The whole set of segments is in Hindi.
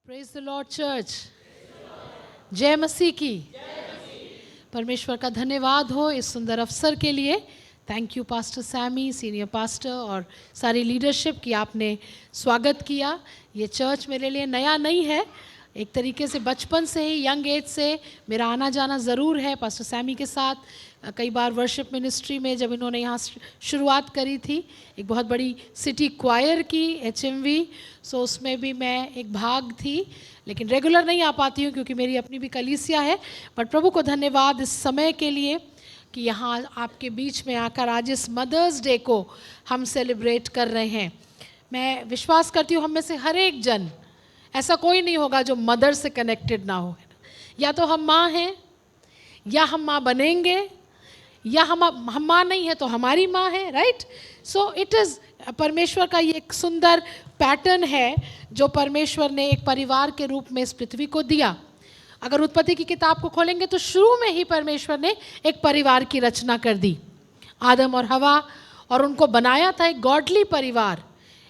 Praise the Lord church. जय मसीह की। परमेश्वर का धन्यवाद हो इस सुंदर अवसर के लिए। Thank you pastor Sammy, senior pastor और सारी लीडरशिप की आपने स्वागत किया। ये चर्च मेरे लिए नया नहीं है, एक तरीके से बचपन से ही, यंग एज से मेरा आना जाना ज़रूर है पास्टर सैमी के साथ। कई बार वर्शिप मिनिस्ट्री में जब इन्होंने यहाँ शुरुआत करी थी, एक बहुत बड़ी सिटी क्वायर की HMV, सो उसमें भी मैं एक भाग थी, लेकिन रेगुलर नहीं आ पाती हूँ क्योंकि मेरी अपनी भी कलीसिया है। बट प्रभु को धन्यवाद इस समय के लिए कि यहाँ आपके बीच में आकर आज इस मदर्स डे को हम सेलिब्रेट कर रहे हैं। मैं विश्वास करती हूँ हम में से हर एक जन, ऐसा कोई नहीं होगा जो मदर से कनेक्टेड ना हो। या तो हम माँ हैं, या हम माँ बनेंगे, या हम माँ नहीं है तो हमारी माँ है, राइट। सो इट इज़ परमेश्वर का ये एक सुंदर पैटर्न है जो परमेश्वर ने एक परिवार के रूप में इस पृथ्वी को दिया। अगर उत्पत्ति की किताब को खोलेंगे तो शुरू में ही परमेश्वर ने एक परिवार की रचना कर दी, आदम और हवा, और उनको बनाया था एक गॉडली परिवार,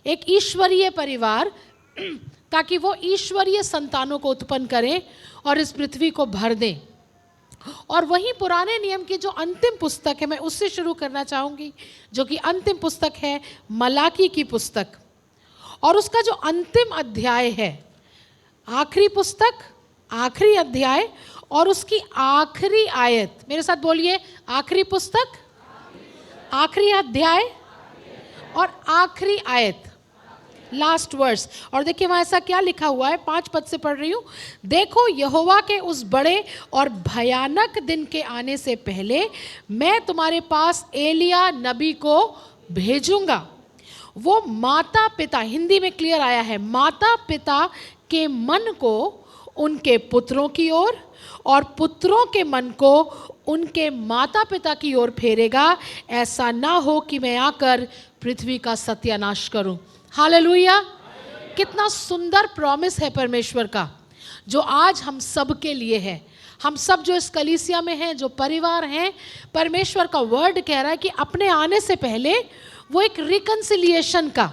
एक ईश्वरीय परिवार, ताकि वो ईश्वरीय संतानों को उत्पन्न करें और इस पृथ्वी को भर दें। और वहीं पुराने नियम की जो अंतिम पुस्तक है, मैं उससे शुरू करना चाहूँगी, जो कि अंतिम पुस्तक है मलाकी की पुस्तक। और उसका जो अंतिम अध्याय है, आखिरी पुस्तक, आखिरी अध्याय और उसकी आखिरी आयत, मेरे साथ बोलिए, आखिरी पुस्तक, आखिरी अध्याय और आखिरी आयत, लास्ट वर्स। और देखिए वहाँ ऐसा क्या लिखा हुआ है, 5 पद से पढ़ रही हूँ। देखो, यहोवा के उस बड़े और भयानक दिन के आने से पहले मैं तुम्हारे पास एलिया नबी को भेजूंगा। वो माता पिता, हिंदी में क्लियर आया है, माता पिता के मन को उनके पुत्रों की ओर और पुत्रों के मन को उनके माता पिता की ओर फेरेगा, ऐसा ना हो कि मैं आकर पृथ्वी का सत्यानाश करूं। हालेलुया। कितना सुंदर प्रॉमिस है परमेश्वर का, जो आज हम सब के लिए है। हम सब जो इस कलीसिया में हैं, जो परिवार हैं, परमेश्वर का वर्ड कह रहा है कि अपने आने से पहले वो एक रिकन्सिलिएशन का,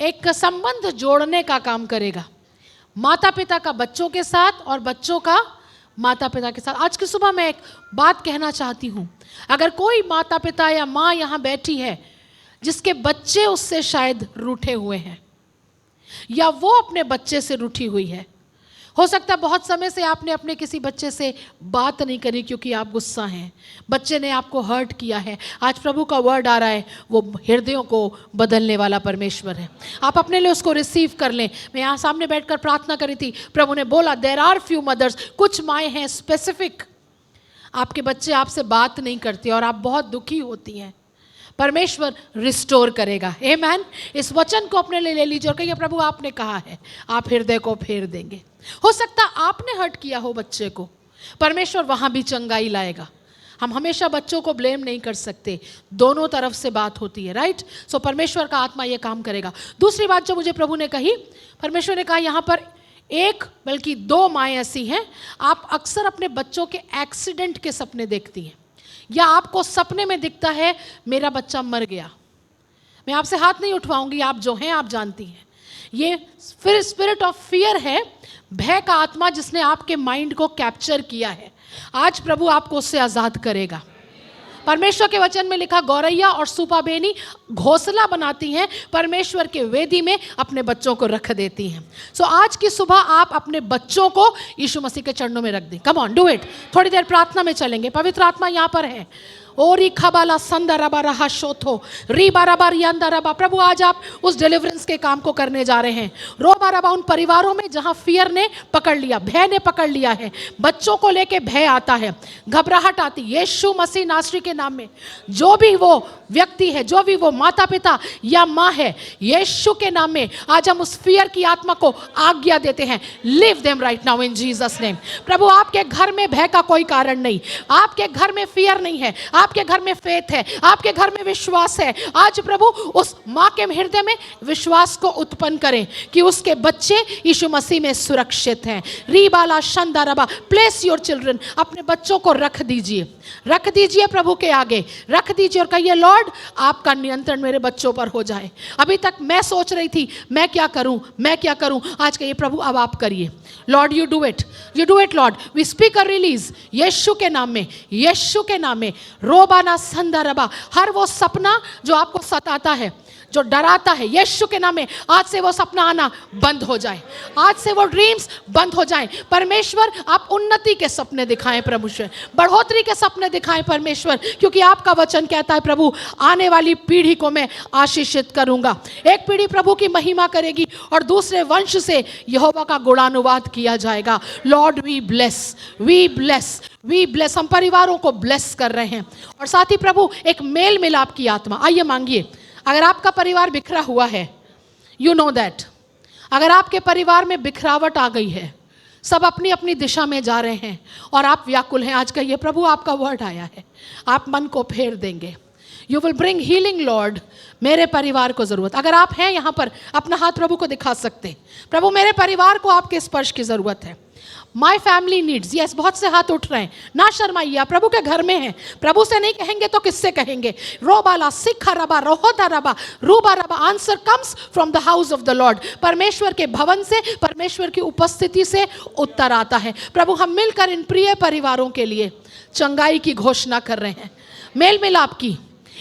एक संबंध जोड़ने का काम करेगा, माता पिता का बच्चों के साथ और बच्चों का माता पिता के साथ। आज की सुबह मैं एक बात कहना चाहती हूँ, अगर कोई माता पिता या माँ यहाँ बैठी है जिसके बच्चे उससे शायद रूठे हुए हैं, या वो अपने बच्चे से रूठी हुई है, हो सकता है बहुत समय से आपने अपने किसी बच्चे से बात नहीं करी क्योंकि आप गुस्सा हैं, बच्चे ने आपको हर्ट किया है। आज प्रभु का वर्ड आ रहा है, वो हृदयों को बदलने वाला परमेश्वर है। आप अपने लिए उसको रिसीव कर लें। मैं यहाँ सामने बैठकर प्रार्थना करी थी, प्रभु ने बोला देयर आर फ्यू मदर्स, कुछ माएँ हैं स्पेसिफिक, आपके बच्चे आपसे बात नहीं करते और आप बहुत दुखी होती हैं। परमेश्वर रिस्टोर करेगा। आमेन। इस वचन को अपने लिए ले लीजिए और कहिए, प्रभु आपने कहा है आप हृदय को फेर देंगे। हो सकता आपने हर्ट किया हो बच्चे को, परमेश्वर वहां भी चंगाई लाएगा। हम हमेशा बच्चों को ब्लेम नहीं कर सकते, दोनों तरफ से बात होती है, राइट। सो परमेश्वर का आत्मा ये काम करेगा। दूसरी बात जो मुझे प्रभु ने कही, परमेश्वर ने कहा यहाँ पर एक बल्कि 2 माएँ ऐसी हैं, आप अक्सर अपने बच्चों के एक्सीडेंट के सपने देखती हैं, या आपको सपने में दिखता है मेरा बच्चा मर गया। मैं आपसे हाथ नहीं उठवाऊंगी, आप जो हैं आप जानती हैं। ये फिर स्पिरिट ऑफ फियर है, भय का आत्मा जिसने आपके माइंड को कैप्चर किया है। आज प्रभु आपको उससे आज़ाद करेगा। परमेश्वर के वचन में लिखा, गौरैया और सूपाबेनी घोंसला बनाती हैं, परमेश्वर के वेदी में अपने बच्चों को रख देती हैं। सो आज की सुबह आप अपने बच्चों को यीशु मसीह के चरणों में रख दें। Come on, do it. थोड़ी देर प्रार्थना में चलेंगे, पवित्र आत्मा यहाँ पर है। ओरी खबाला संदरबा रहा शोथो री बाराबा रियांदरबा। प्रभु आज आप उस डिलीवरेंस के काम को करने जा रहे हैं। रो बाराबा, उन परिवारों में जहां फियर ने पकड़ लिया, भय ने पकड़ लिया है, बच्चों को लेके भय आता है, घबराहट आती, यीशु मसीह नासरी के नाम में जो भी वो व्यक्ति है, जो भी वो माता पिता या माँ है, यीशु के नाम में आज हम उस फियर की आत्मा को आज्ञा देते हैं, leave them right now in Jesus name. प्रभु आपके घर में भय का कोई कारण नहीं, आपके घर में फियर नहीं है, आपके घर में फेथ है, आपके घर में विश्वास है। आज प्रभु उस माँ के हृदय में विश्वास को उत्पन्न करें कि उसके बच्चे यीशु मसीह में सुरक्षित हैं। रीबाला शंदारबा, प्लेस योर चिल्ड्रन, अपने बच्चों को रख दीजिए प्रभु के आगे, रख दीजिए और कहिए लॉर्ड आपका नियंत्रण मेरे बच्चों पर हो जाए। अभी तक मैं सोच रही थी मैं क्या करूं, आज कहिए प्रभु अब आप करिए। Lord you do it Lord. We speak a release यीशु के नाम में। रोबाना संदरबा, हर वो सपना जो आपको सताता है, जो डराता है, यीशु के नाम में आज से वो सपना आना बंद हो जाए, आज से वो ड्रीम्स बंद हो जाएं। परमेश्वर आप उन्नति के सपने दिखाएं, प्रभु से बढ़ोतरी के सपने दिखाएं परमेश्वर, क्योंकि आपका वचन कहता है प्रभु आने वाली पीढ़ी को मैं आशीषित करूंगा। एक पीढ़ी प्रभु की महिमा करेगी और दूसरे वंश से यहोवा का गुणानुवाद किया जाएगा। लॉर्ड वी ब्लेस, हम परिवारों को ब्लेस कर रहे हैं। और साथ ही प्रभु एक मेल मिलाप की आत्मा, आइए मांगिए। अगर आपका परिवार बिखरा हुआ है, यू नो दैट, अगर आपके परिवार में बिखरावट आ गई है, सब अपनी अपनी दिशा में जा रहे हैं और आप व्याकुल हैं, आज कहिए प्रभु आपका वर्ड आया है, आप मन को फेर देंगे। You will bring healing Lord, मेरे परिवार को जरूरत। अगर आप हैं यहाँ पर, अपना हाथ प्रभु को दिखा सकते हैं, प्रभु मेरे परिवार को आपके स्पर्श की जरूरत है। माई फैमिली नीड्स, यस, बहुत से हाथ उठ रहे हैं, ना शर्माइए, आप प्रभु के घर में हैं, प्रभु से नहीं कहेंगे तो किससे कहेंगे। रोबाला सिखा रबा रोहोता रबा रूबा रबा, answer comes from the house of the Lord, परमेश्वर के भवन से, परमेश्वर की उपस्थिति से उत्तर आता है। प्रभु हम मिलकर इन प्रिय परिवारों के लिए चंगाई की घोषणा कर रहे हैं, मेल मिलाप की।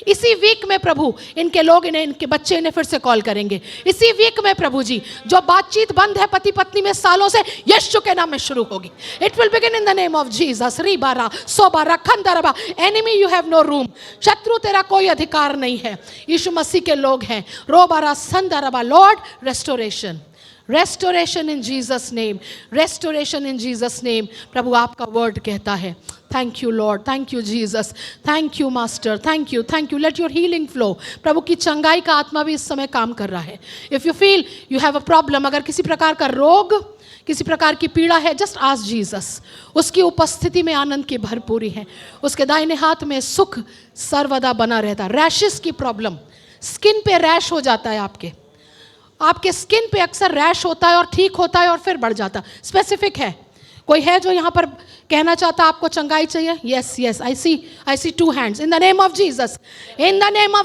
इसी वीक में प्रभु इनके लोग इनके बच्चे इन्हें फिर से कॉल करेंगे। इसी वीक में प्रभु जी जो बातचीत बंद है पति पत्नी में सालों से, यीशु के नाम में शुरू होगी। It will begin in the name of Jesus. रीबारा सोबारा खंदरबा, enemy you have no room, शत्रु तेरा कोई अधिकार नहीं है, यीशु मसीह के लोग हैं। रोबारा संदरबा, Lord restoration in Jesus name, restoration in Jesus name. प्रभु आपका वर्ड कहता है, thank you Lord, thank you Jesus, thank you master, thank you. Let your healing flow. प्रभु की चंगाई का आत्मा भी इस समय काम कर रहा है। If you feel you have a problem, अगर किसी प्रकार का रोग, किसी प्रकार की पीड़ा है, जस्ट आस्क जीसस। उसकी उपस्थिति में आनंद की भरपूरी है, उसके दाहिने हाथ में सुख सर्वदा बना रहता है। रैशेस की प्रॉब्लम, स्किन पे रैश हो जाता है, आपके स्किन पे अक्सर रैश होता है और ठीक होता है और फिर बढ़ जाता है। स्पेसिफिक है, कोई है जो यहाँ पर कहना चाहता आपको चंगाई चाहिए? Yes, I see 2 hands। In the name of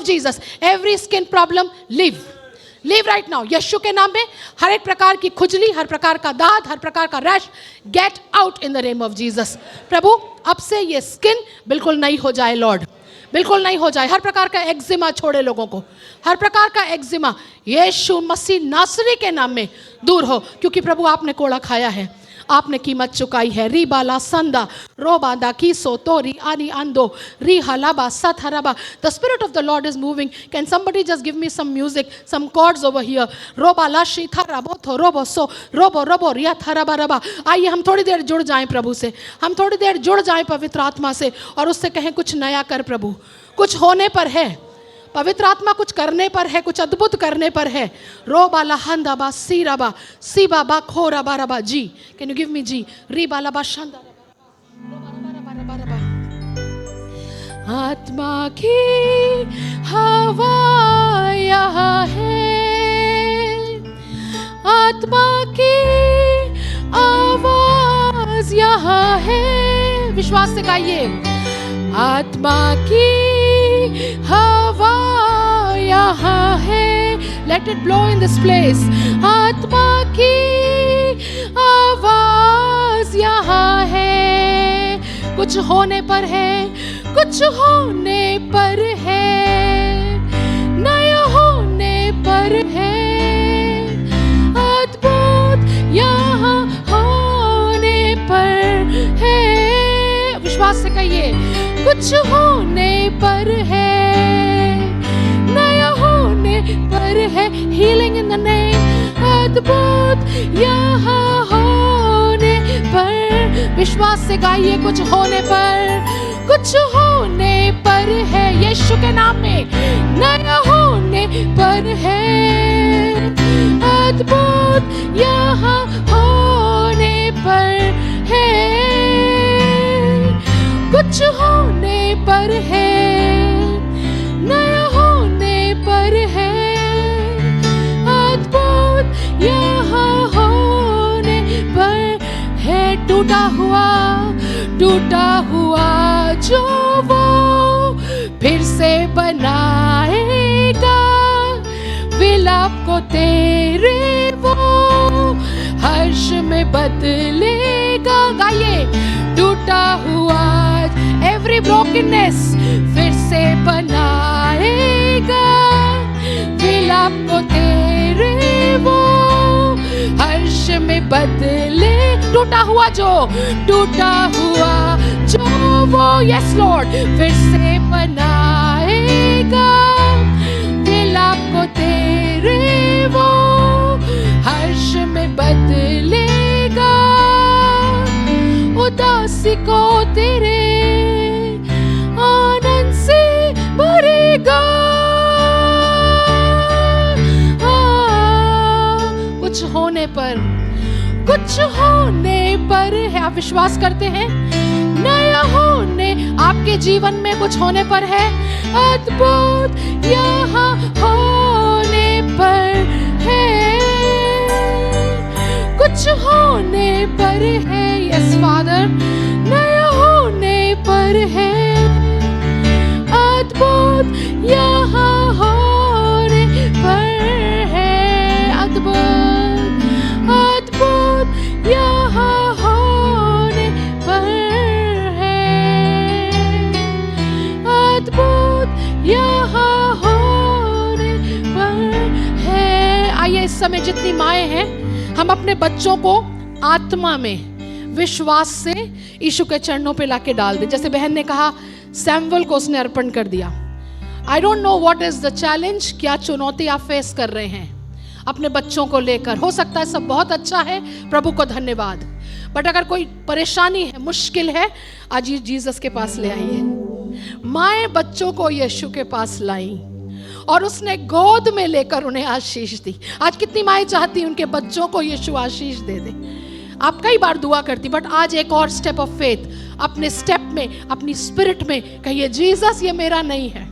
Jesus, every skin problem leave right now, यीशु के नाम में। हर एक प्रकार की खुजली, हर प्रकार का दाद, हर प्रकार का rash, get out in the name of Jesus. प्रभु अब से ये स्किन बिल्कुल नई हो जाए लॉर्ड, बिल्कुल नहीं हो जाए। हर प्रकार का एक्जिमा छोड़े लोगों को, हर प्रकार का एक्जिमा यीशु मसीह नासरी के नाम में दूर हो, क्योंकि प्रभु आपने कोड़ा खाया है, आपने कीमत चुकाई है। रीबाला संदा रोबादा कीसो तोरी आनी अंदो री हलाबा सथरबा। The spirit of the Lord is moving. Can somebody just give me some music, some chords over here. रोबाला शी थरबो थो रोबो सो रोबो रिया थरबा रबा। आइए हम थोड़ी देर जुड़ जाएं प्रभु से, हम थोड़ी देर जुड़ जाएं पवित्र आत्मा से और उससे कहें कुछ नया कर प्रभु, कुछ होने पर है, पवित्र आत्मा कुछ करने पर है, कुछ अद्भुत करने पर है। रो बाला हंदा बा सीरा बा सी बाबा खोरा बारा बा जी। कैन यू गिव मी जी? री बाला बा शंदा आत्मा की हवा यहाँ है, आत्मा की आवाज यहाँ है। विश्वास से गाइए, आत्मा की हवा यहाँ है। Let it blow in this place। आत्मा की आवाज यहाँ है। कुछ होने पर है, कुछ होने पर है, नया होने पर है, अद्भुत यहाँ होने पर है। विश्वास से कहिए, कुछ होने पर है, नया होने पर है। हीलिंग इन द नेम, अद्भुत यहाँ होने पर। विश्वास से गाइए, कुछ होने पर, कुछ होने पर है, यीशु के नाम में नया होने पर है, अद्भुत यहाँ होने पर है, कुछ होने पर पर है, नया होने पर है, अद्भुत यहाँ होने पर है। टूटा हुआ जो वो फिर से बनाएगा, विलाप को तेरे वो हर्ष में बदलेगा। गाइए, टूटा हुआ एवरी ब्रोकननेस फिर से बनाएगा, विलाप को तेरे वो हर्ष में बदले। टूटा हुआ जो वो यस लॉर्ड फिर से बनाएगा, विलाप को तेरे वो हर्ष में बदलेगा, उदासी को तेरे आनंद से भरेगा। कुछ होने पर है। आप विश्वास करते हैं? नया होने आपके जीवन में कुछ होने पर है, अद्भुत यहाँ होने पर है, कुछ होने पर है। यस फादर, नया होने पर है, अद्भुत यहाँ होने पर है, अद्भुत यहाँ होने पर है, अद्भुत यहाँ होने पर है। आइए, इस समय जितनी माएँ हैं, हम अपने बच्चों को आत्मा में विश्वास से यीशु के चरणों पे लाके डाल दें। जैसे बहन ने कहा, सैमुअल को उसने अर्पण कर दिया। I don't know what is the challenge, क्या चुनौती आप फेस कर रहे हैं अपने बच्चों को लेकर। हो सकता है सब बहुत अच्छा है, प्रभु को धन्यवाद, बट अगर कोई परेशानी है, मुश्किल है, आज जीसस के पास ले आइए। माएँ बच्चों को यीशु के पास लाई और उसने गोद में लेकर उन्हें आशीष दी। आज कितनी माएँ चाहती हैं उनके बच्चों को यीशु आशीष दे दे। आप कई बार दुआ करती, बट आज एक और स्टेप ऑफ फेथ अपने स्टेप में, अपनी स्पिरिट में कहिए, जीसस ये मेरा नहीं है।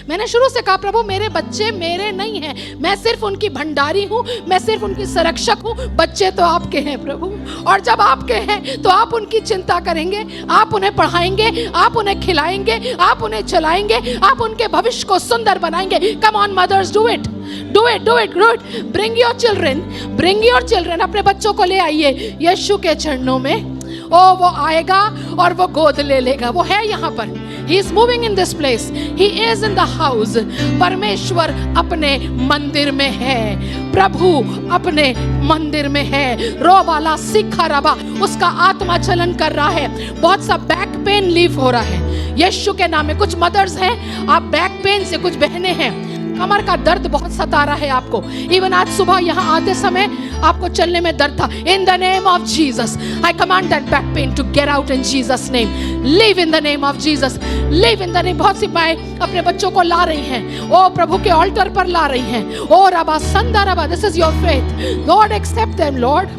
मैंने शुरू से कहा, प्रभु मेरे बच्चे मेरे नहीं हैं, मैं सिर्फ उनकी भंडारी हूँ, मैं सिर्फ उनकी संरक्षक हूँ, बच्चे तो आपके हैं प्रभु। और जब आपके हैं तो आप उनकी चिंता करेंगे, आप उन्हें पढ़ाएंगे, आप उन्हें खिलाएंगे, आप उन्हें चलाएंगे, आप उनके भविष्य को सुंदर बनाएंगे। Come on mothers, do it, do it, do it, do it. Bring your children, अपने बच्चों को ले आइए यीशु के चरणों में। ओ वो आएगा और वो गोद ले लेगा। वो है यहाँ पर, He is moving in this place, He is in the house। परमेश्वर अपने मंदिर में है, प्रभु अपने मंदिर में है। रो वाला सिखा रबा, उसका आत्मा चलन कर रहा है। बहुत सा बैक पेन लीव हो रहा है यीशु के नाम में। कुछ मदर्स हैं, आप बैक पेन से, कुछ बहनें हैं, कमर का दर्द बहुत सता रहा है आपको। इवन आज सुबह यहाँ आते समय आपको चलने में दर्द था। In the name of Jesus I command that back pain to get out in Jesus name. Live in the name of Jesus, live in the name. बहुत सी माएँ अपने बच्चों को ला रही हैं, ओ प्रभु के ऑल्टर पर ला रही हैं। ओ रबा संदा रबा, this is your faith Lord, accept them Lord,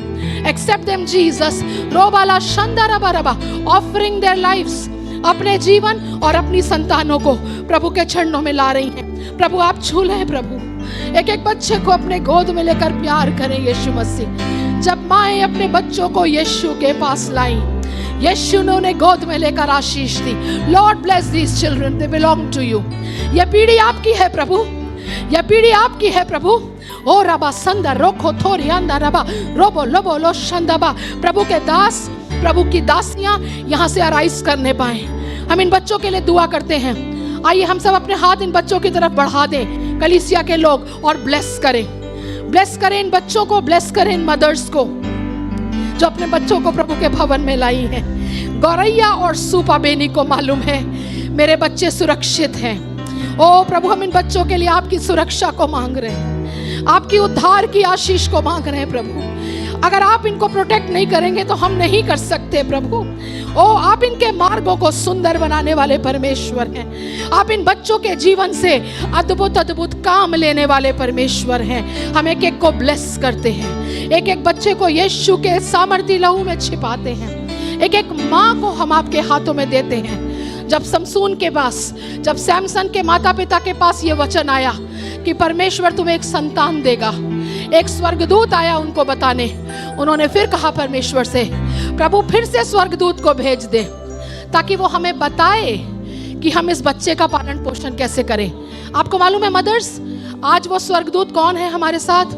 accept them Jesus. रोबाला शंदा रबा रबा, ऑफरिंग देयर लाइव्स, अपने जीवन और अपनी संतानों को प्रभु के चरणों में ला रही हैं। प्रभु आप छू लें प्रभु, एक एक बच्चे को अपने गोद में लेकर प्यार करें यीशु मसीह। जब माएँ अपने बच्चों को यीशु के पास लाई, यीशु ने उन्हें गोद में लेकर आशीष दी। Lord bless these children, they belong to you. यह पीढ़ी आपकी है प्रभु, यह पीढ़ी आपकी है प्रभु। ओ रबा संदा रोखो थोरी अंदा रबा रोबो लोबो लो शंदाबा। प्रभु के दास, प्रभु की दासियां यहाँ से अराइज करने पाए। हम इन बच्चों के लिए दुआ करते हैं। आइए हम सब अपने हाथ इन बच्चों की तरफ बढ़ा दें, कलीसिया के लोग, और ब्लेस करें, ब्लेस करें इन बच्चों को, ब्लेस करें इन मदर्स को जो अपने बच्चों को प्रभु के भवन में लाई हैं। गौरैया और सूपा बेनी को मालूम है मेरे बच्चे सुरक्षित हैं। ओ प्रभु, हम इन बच्चों के लिए आपकी सुरक्षा को मांग रहे हैं, आपकी उद्धार की आशीष को मांग रहे हैं प्रभु। अगर आप इनको प्रोटेक्ट नहीं करेंगे तो हम नहीं कर सकते प्रभु। ओ आप इनके मार्गों को सुंदर बनाने वाले परमेश्वर हैं। आप इन बच्चों के जीवन से अद्भुत अद्भुत काम लेने वाले परमेश्वर हैं। हम एक एक को ब्लेस करते हैं, एक एक बच्चे को यीशु के सामर्थी लहू में छिपाते हैं, एक एक माँ को हम आपके हाथों में देते हैं। जब समसून के पास, जब सैमसन के माता पिता के पास ये वचन आया कि परमेश्वर तुम्हें एक संतान देगा, एक स्वर्गदूत आया उनको बताने। उन्होंने फिर कहा परमेश्वर से, प्रभु फिर से स्वर्गदूत को भेज दे ताकि वो हमें बताए कि हम इस बच्चे का पालन पोषण कैसे करें। आपको मालूम है मदर्स, आज वो स्वर्गदूत कौन है हमारे साथ?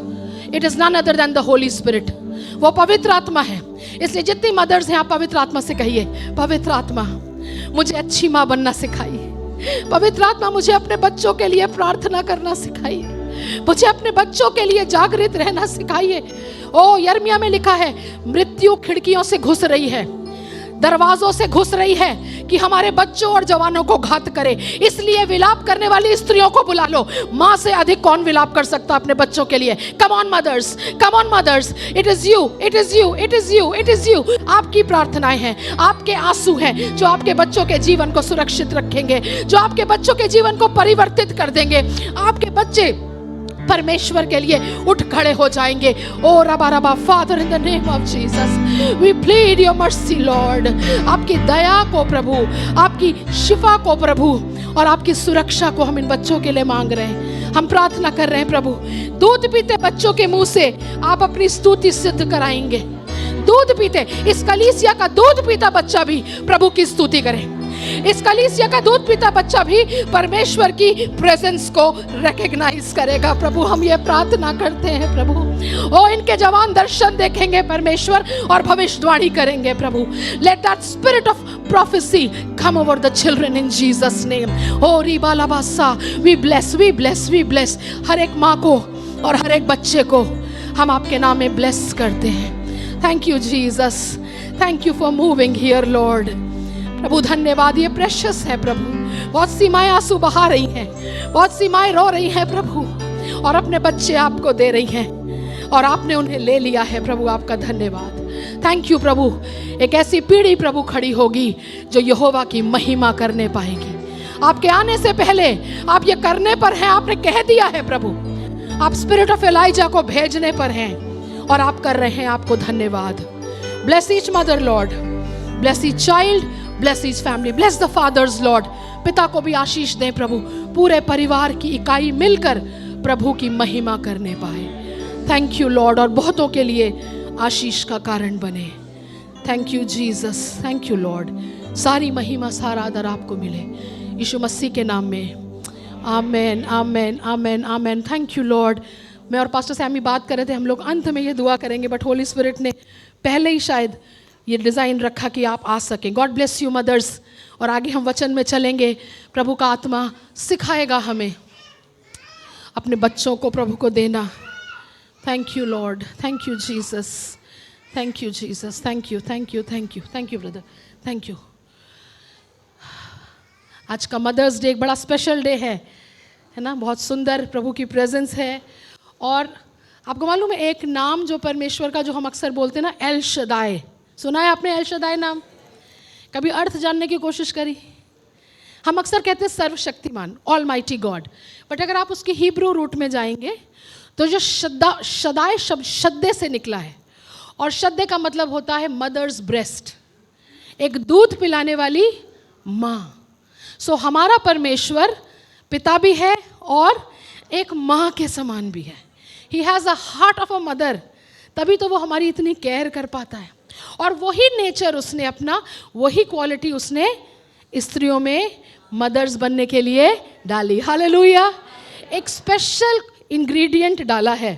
It is none other than the holy spirit. वो पवित्र आत्मा है। इसलिए जितनी मदर्स हैं, आप पवित्र आत्मा से कहिए, पवित्र आत्मा मुझे अच्छी माँ बनना सिखाइए। पवित्र आत्मा मुझे अपने बच्चों के लिए प्रार्थना करना सिखाइए। मुझे अपने बच्चों के लिए जागृत रहना सिखाइए। ओ यिर्मयाह में लिखा है, मृत्यु खिड़कियों से घुस रही है, दरवाजों से घुस रही है कि हमारे बच्चों और जवानों को घात करे। इसलिए विलाप करने वाली स्त्रियों को बुला लो। माँ से अधिक कौन विलाप कर सकता अपने बच्चों के लिए? Come on mothers, come on mothers, it is you, it is you, it is you, it is you. आपकी प्रार्थनाएं हैं, आपके आंसू हैं जो आपके बच्चों के जीवन को सुरक्षित रखेंगे, जो आपके बच्चों के जीवन को परिवर्तित कर देंगे। आपके बच्चे परमेश्वर के लिए उठ खड़े हो जाएंगे। ओ रबा रबा, father in the name of Jesus we plead your mercy lord. आपकी दया को प्रभु, आपकी शिफा को प्रभु, और आपकी सुरक्षा को हम इन बच्चों के लिए मांग रहे हैं। हम प्रार्थना कर रहे हैं प्रभु, दूध पीते बच्चों के मुंह से आप अपनी स्तुति सिद्ध कराएंगे। दूध पीते, इस कलीसिया का दूध पीता बच्चा भी प्रभु की स्तुति करे। इस कलीसिया का दूध पीता बच्चा भी परमेश्वर की प्रेजेंस को रिकॉग्नाइज करेगा। प्रभु हम ये प्रार्थना करते हैं प्रभु। ओ इनके जवान दर्शन देखेंगे परमेश्वर और भविष्यवाणी करेंगे प्रभु। Let that spirit of prophecy come over the children in Jesus name. Oh ribala basa, we bless, we bless, we bless हर एक माँ को और हर एक बच्चे को हम आपके नाम में ब्लेस करते हैं। Thank you Jesus, thank you for moving here Lord. प्रभु धन्यवाद, ये प्रेशियस है प्रभु। बहुत सी माएँ आंसू बहा रही हैं, बहुत सी माएँ रो रही हैं प्रभु, और अपने बच्चे आपको दे रही हैं और आपने उन्हें ले लिया है प्रभु। आपका धन्यवाद, थैंक यू प्रभु। एक ऐसी पीढ़ी प्रभु खड़ी होगी जो यहोवा की महिमा करने पाएगी। आपके आने से पहले आप ये करने पर हैं, आपने कह दिया है प्रभु। आप स्पिरिट ऑफ एलाइजा को भेजने पर हैं और आप कर रहे हैं। आपको धन्यवाद। Bless each mother lord, bless each child, bless each family, bless the fathers lord. पिता को भी आशीष दें प्रभु। पूरे परिवार की इकाई मिलकर प्रभु की महिमा करने पाए। थैंक यू लॉर्ड, और बहुतों के लिए आशीष का कारण बने। Thank you Jesus, thank you Lord. सारी महिमा, सारा आदर आपको मिले यीशु मसीह के नाम में। Amen, amen, amen, amen. Thank you Lord. मैं और पास्टर सैमी बात कर रहे थे, हम लोग अंत में ये दुआ करेंगे, बट होली स्पिरिट ने पहले ही शायद ये डिज़ाइन रखा कि आप आ सकें। God bless you mothers. और आगे हम वचन में चलेंगे। प्रभु का आत्मा सिखाएगा हमें अपने बच्चों को प्रभु को देना। Thank you Lord, thank you Jesus, thank you Jesus, thank you, thank you, thank you, thank you brother, thank you. आज का मदर्स डे एक बड़ा स्पेशल डे है ना। बहुत सुंदर प्रभु की प्रेजेंस है। और आपको मालूम है एक नाम जो परमेश्वर का, जो हम अक्सर बोलते हैं ना, एल शदाई। सुना है आपने एल शदाई नाम? कभी अर्थ जानने की कोशिश करी? हम अक्सर कहते हैं सर्वशक्तिमान, ऑल माइटी गॉड, बट अगर आप उसकी हिब्रू रूट में जाएंगे तो जो शदाई शब्द शद्दे से निकला है, और शद्दे का मतलब होता है मदर्स ब्रेस्ट, एक दूध पिलाने वाली माँ। सो हमारा परमेश्वर पिता भी है और एक माँ के समान भी है। He has a heart of a mother, तभी तो वो हमारी इतनी केयर कर पाता है। और वही नेचर उसने अपना, वही क्वालिटी उसने स्त्रियों में मदर्स बनने के लिए डाली। हालेलुया। एक स्पेशल इंग्रेडिएंट डाला है।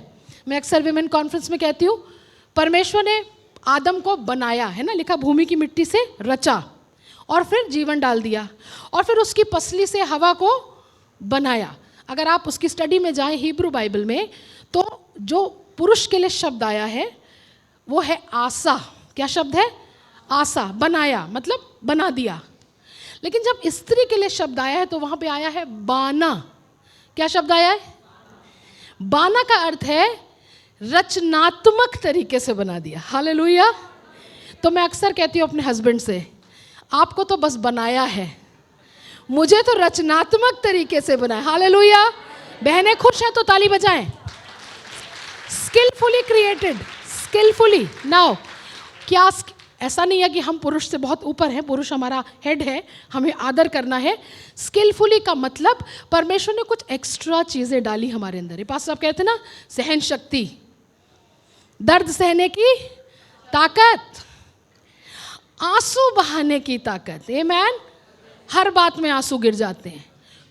मैं अक्सर विमेन कॉन्फ्रेंस में कहती हूँ, परमेश्वर ने आदम को बनाया है ना, लिखा भूमि की मिट्टी से रचा और फिर जीवन डाल दिया, और फिर उसकी पसली से हवा को बनाया। अगर आप उसकी स्टडी में जाएं हिब्रू बाइबल में, तो जो पुरुष के लिए शब्द आया है वो है आसा। क्या शब्द है? आसा। बनाया मतलब बना दिया। लेकिन जब स्त्री के लिए शब्द आया है तो वहाँ पे आया है बाना। क्या शब्द आया है? बाना का अर्थ है रचनात्मक तरीके से बना दिया। हालेलुया। तो मैं अक्सर कहती हूँ अपने हस्बैंड से, आपको तो बस बनाया है, मुझे तो रचनात्मक तरीके से बनाया। हालेलुया। बहनें खुश हैं तो ताली बजाएं। Skilfully created, skilfully. नाउ क्या ऐसा नहीं है कि हम पुरुष से बहुत ऊपर हैं, पुरुष हमारा हेड है, हमें आदर करना है। स्किलफुली का मतलब परमेश्वर ने कुछ एक्स्ट्रा चीज़ें डाली हमारे अंदर। ये पास साहब कहते हैं ना, सहन शक्ति, दर्द सहने की ताकत, आंसू बहाने की ताकत। आमीन। हर बात में आंसू गिर जाते हैं।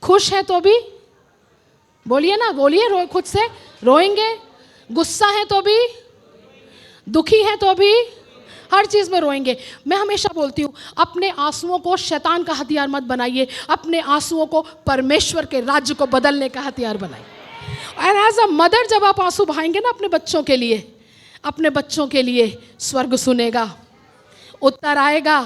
खुश हैं तो भी बोलिए ना, बोलिए, रो खुद से रोएंगे। गुस्सा है तो भी, दुखी है तो भी, हर चीज़ में रोएंगे। मैं हमेशा बोलती हूँ, अपने आंसुओं को शैतान का हथियार मत बनाइए, अपने आंसुओं को परमेश्वर के राज्य को बदलने का हथियार बनाइए। और एज अ मदर जब आप आंसू बहाएंगे ना अपने बच्चों के लिए, अपने बच्चों के लिए स्वर्ग सुनेगा, उत्तर आएगा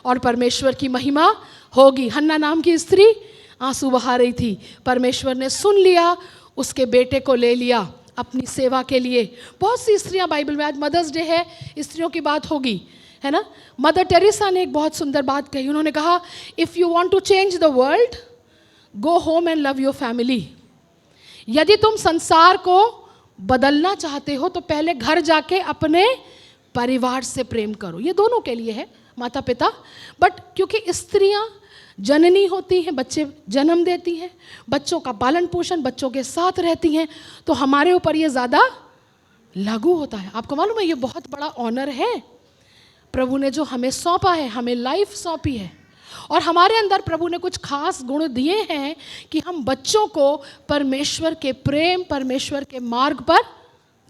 और परमेश्वर की महिमा होगी। हन्ना नाम की स्त्री आंसू बहा रही थी, परमेश्वर ने सुन लिया, उसके बेटे को ले लिया अपनी सेवा के लिए। बहुत सी स्त्रियां बाइबल में, आज मदर्स डे है, स्त्रियों की बात होगी, है ना। मदर टेरेसा ने एक बहुत सुंदर बात कही। उन्होंने कहा, if you want to change the world, go home and love your family. यदि तुम संसार को बदलना चाहते हो तो पहले घर जाके अपने परिवार से प्रेम करो। ये दोनों के लिए है, माता पिता, बट क्योंकि स्त्रियां जननी होती हैं, बच्चे जन्म देती हैं, बच्चों का पालन पोषण, बच्चों के साथ रहती हैं, तो हमारे ऊपर ये ज़्यादा लागू होता है। आपको मालूम है, ये बहुत बड़ा ऑनर है प्रभु ने जो हमें सौंपा है, हमें लाइफ सौंपी है। और हमारे अंदर प्रभु ने कुछ खास गुण दिए हैं कि हम बच्चों को परमेश्वर के प्रेम, परमेश्वर के मार्ग पर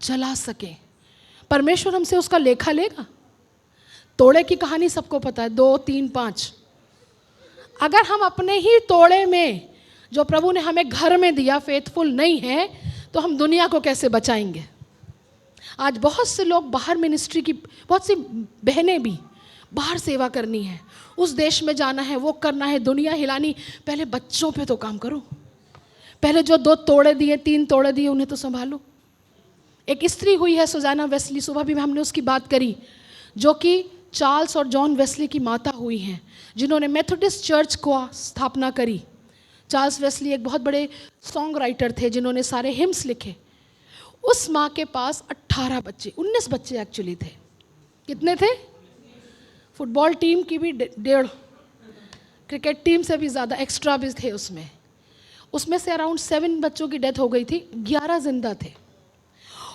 चला सकें। परमेश्वर हमसे उसका लेखा लेगा। तोड़े की कहानी सबको पता है, 2, 3, 5। अगर हम अपने ही तोड़े में, जो प्रभु ने हमें घर में दिया, फेथफुल नहीं है, तो हम दुनिया को कैसे बचाएंगे। आज बहुत से लोग बाहर मिनिस्ट्री की, बहुत सी बहनें भी बाहर सेवा करनी है, उस देश में जाना है, वो करना है, दुनिया हिलानी। पहले बच्चों पे तो काम करो, पहले जो 2 तोड़े दिए, 3 तोड़े दिए, उन्हें तो संभालो। एक स्त्री हुई है सुजाना वेस्ली, सुबह भी हमने उसकी बात करी, जो कि चार्ल्स और जॉन वेस्ली की माता हुई हैं, जिन्होंने मेथोडिस्ट चर्च को स्थापना करी। चार्ल्स वेस्ली एक बहुत बड़े सॉन्ग राइटर थे, जिन्होंने सारे हिम्स लिखे। उस माँ के पास 18 बच्चे, 19 बच्चे एक्चुअली थे। कितने थे? फुटबॉल टीम की भी 1.5, क्रिकेट टीम से भी ज़्यादा एक्स्ट्रा भी थे उसमें। उसमें से अराउंड 7 बच्चों की डेथ हो गई थी, 11 जिंदा थे।